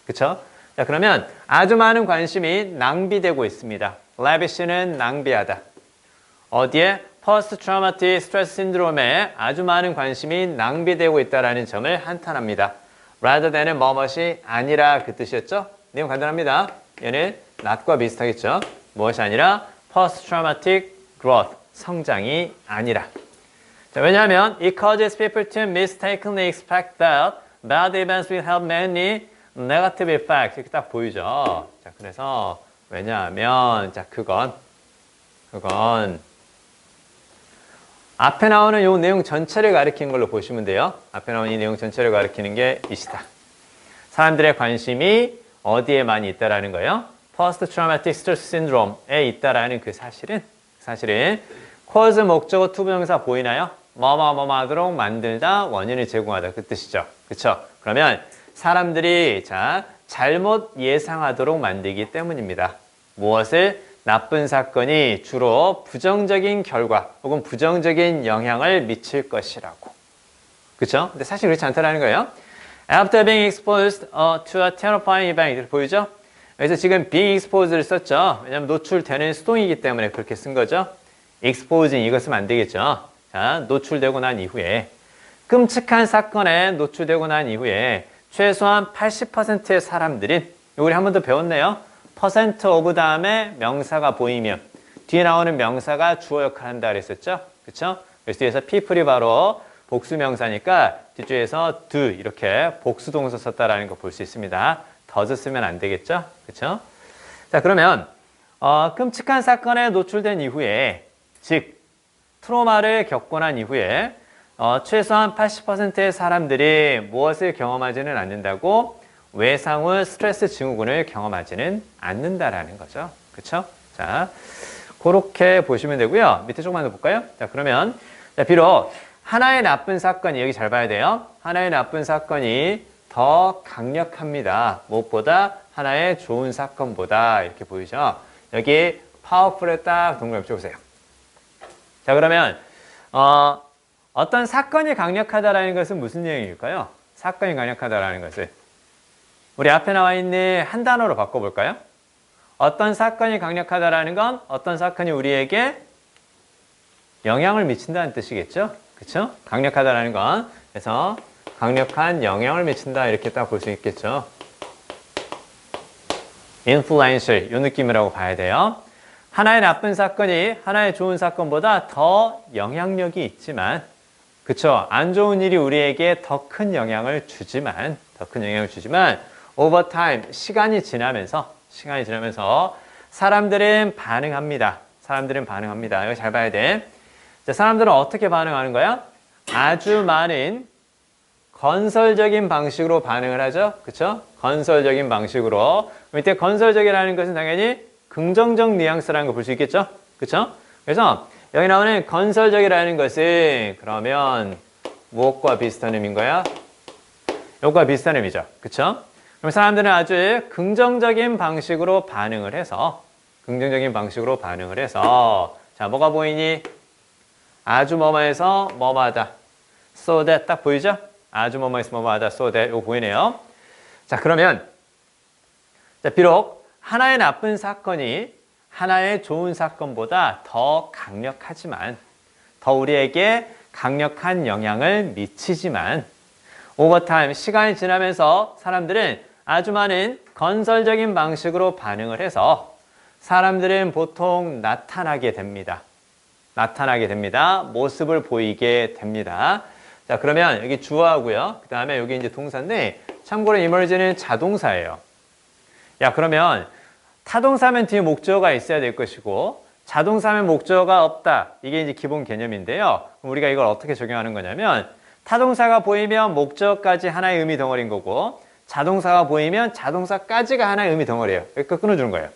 그쵸? 자, 그러면 아주 많은 관심이 낭비되고 있습니다. lavish는 낭비하다. 어디에? Post Traumatic Stress Syndrome에 아주 많은 관심이 낭비되고 있다라는 점을 한탄합니다. rather than은 뭐뭇이 아니라 그 뜻이었죠? 내용 간단합니다. 얘는 not과 비슷하겠죠? 무엇이 아니라 post-traumatic growth, 성장이 아니라. 자, 왜냐하면 it causes people to mistakenly expect that bad events will have many negative effects. 이렇게 딱 보이죠? 자, 그래서 왜냐하면 자, 그건 앞에 나오는 이 내용 전체를 가리키는 걸로 보시면 돼요. 앞에 나오는 이 내용 전체를 가리키는 게 이시다. 사람들의 관심이 어디에 많이 있다라는 거예요? Post Traumatic Stress Syndrome에 있다라는 그 사실은 cause 목적어 투부정사 보이나요? 뭐뭐 하도록 만들다, 원인을 제공하다 그 뜻이죠. 그렇죠? 그러면 사람들이 자 잘못 예상하도록 만들기 때문입니다. 무엇을? 나쁜 사건이 주로 부정적인 결과 혹은 부정적인 영향을 미칠 것이라고. 그렇죠? 근데 사실 그렇지 않다라는 거예요. After being exposed to a terrifying event. 보이죠? 그래서 지금 being exposed를 썼죠. 왜냐하면 노출되는 수동이기 때문에 그렇게 쓴 거죠. exposing 이거 쓰면 안 되겠죠. 자, 노출되고 난 이후에 끔찍한 사건에 노출되고 난 이후에 최소한 80%의 사람들이 우리 한 번 더 배웠네요. 퍼센트 오브 다음에 명사가 보이면 뒤에 나오는 명사가 주어 역할을 한다 그랬었죠. 그렇죠? 그래서 뒤에서 people이 바로 복수 명사니까 뒤쪽에서 do 이렇게 복수 동사 썼다라는 거 볼 수 있습니다. does 쓰면 안 되겠죠? 그렇죠? 자, 그러면 끔찍한 사건에 노출된 이후에 즉 트로마를 겪고 난 이후에 최소한 80%의 사람들이 무엇을 경험하지는 않는다고? 외상 후 스트레스 증후군을 경험하지는 않는다라는 거죠. 그렇죠? 자, 그렇게 보시면 되고요. 밑에 조금만 더 볼까요? 자, 그러면 자, 비록 하나의 나쁜 사건이 여기 잘 봐야 돼요. 하나의 나쁜 사건이 더 강력합니다. 무엇보다 하나의 좋은 사건보다 이렇게 보이죠. 여기 powerful에 딱 동그라미 쳐보세요. 자, 그러면 어떤 사건이 강력하다라는 것은 무슨 내용일까요? 사건이 강력하다라는 것은 우리 앞에 나와 있는 한 단어로 바꿔볼까요? 어떤 사건이 강력하다라는 건 어떤 사건이 우리에게 영향을 미친다는 뜻이겠죠? 그렇죠? 강력하다라는 건 그래서 강력한 영향을 미친다 이렇게 딱 볼 수 있겠죠? influential 이 느낌이라고 봐야 돼요. 하나의 나쁜 사건이 하나의 좋은 사건보다 더 영향력이 있지만 그렇죠? 안 좋은 일이 우리에게 더 큰 영향을 주지만 over time, 시간이 지나면서 사람들은 반응합니다. 이거 잘 봐야 돼. 자, 사람들은 어떻게 반응하는 거야? 아주 많은 건설적인 방식으로 반응을 하죠. 그쵸? 건설적인 방식으로. 밑에 건설적이라는 것은 당연히 긍정적 뉘앙스라는 거 볼 수 있겠죠? 그쵸? 그래서 여기 나오는 건설적이라는 것은 그러면 무엇과 비슷한 의미인 거야? 이것과 비슷한 의미죠. 그쵸? 그럼 사람들은 아주 긍정적인 방식으로 반응을 해서 자, 뭐가 보이니? 아주 뭐뭐해서 뭐뭐하다. so that 딱 보이죠? 아주 뭐뭐해서 뭐뭐하다. so that 이거 보이네요. 자, 그러면 자, 비록 하나의 나쁜 사건이 하나의 좋은 사건보다 더 강력하지만 더 우리에게 강력한 영향을 미치지만 오버타임 시간이 지나면서 사람들은 아주 많은 건설적인 방식으로 반응을 해서 사람들은 보통 나타나게 됩니다. 모습을 보이게 됩니다. 자, 그러면 여기 주어하고요. 그 다음에 여기 이제 동사인데 참고로 emerge는 자동사예요. 야, 그러면 타동사면 뒤에 목적어가 있어야 될 것이고 자동사면 목적어가 없다. 이게 이제 기본 개념인데요. 그럼 우리가 이걸 어떻게 적용하는 거냐면 타동사가 보이면 목적어까지 하나의 의미 덩어리인 거고 자동사가 보이면 자동사까지가 하나의 의미 덩어리예요. 여기까 끊어주는 거예요.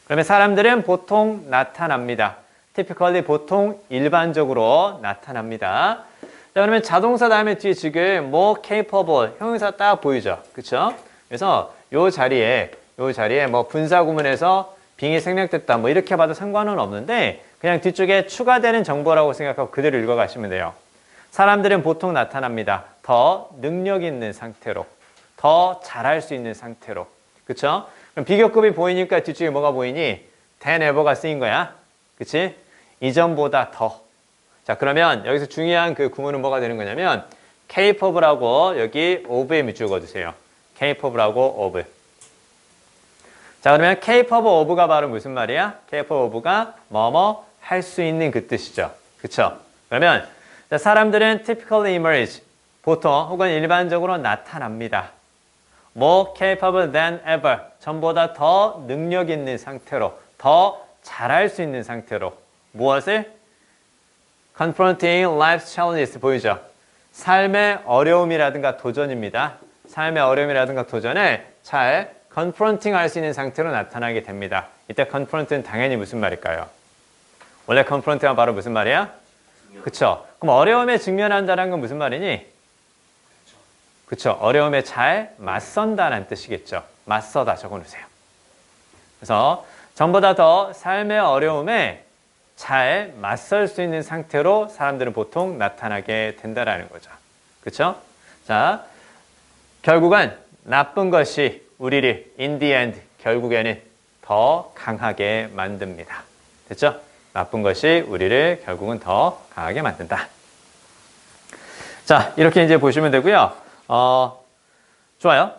그러면 사람들은 보통 나타납니다. typically 보통 일반적으로 나타납니다. 자, 그러면 자동사 다음에 뒤에 지금 more capable 형용사 딱 보이죠. 그쵸? 그래서 요 자리에 뭐 분사 구문에서 빙이 생략됐다 뭐 이렇게 봐도 상관은 없는데 그냥 뒤쪽에 추가되는 정보라고 생각하고 그대로 읽어가시면 돼요. 사람들은 보통 나타납니다. 더 능력 있는 상태로. 더 잘할 수 있는 상태로. 그쵸? 그럼 비교급이 보이니까 뒤쪽에 뭐가 보이니? than ever가 쓰인 거야. 그치? 이전보다 더. 자, 그러면 여기서 중요한 그 구문은 뭐가 되는 거냐면 capable하고 여기 of에 밑줄 그어주세요. capable하고 of. 자, 그러면 capable of가 바로 무슨 말이야? capable of가 뭐뭐 할 수 있는 그 뜻이죠. 그쵸? 그러면 사람들은 typically emerge, 보통 혹은 일반적으로 나타납니다. more capable than ever, 전보다 더 능력 있는 상태로, 더 잘할 수 있는 상태로. 무엇을? confronting life's challenges 보이죠? 삶의 어려움이라든가 도전입니다. 삶의 어려움이라든가 도전을 잘 confronting 할 수 있는 상태로 나타나게 됩니다. 이때 confront는 당연히 무슨 말일까요? 원래 confront가 바로 무슨 말이야? 그쵸? 그럼 어려움에 직면한다는 건 무슨 말이니? 그쵸? 어려움에 잘 맞선다는 뜻이겠죠. 맞서다 적어놓으세요. 그래서 전보다 더 삶의 어려움에 잘 맞설 수 있는 상태로 사람들은 보통 나타나게 된다라는 거죠. 그쵸? 자, 결국은 나쁜 것이 우리를 in the end 결국에는 더 강하게 만듭니다. 됐죠? 나쁜 것이 우리를 결국은 더 강하게 만든다. 자, 이렇게 이제 보시면 되고요. 좋아요.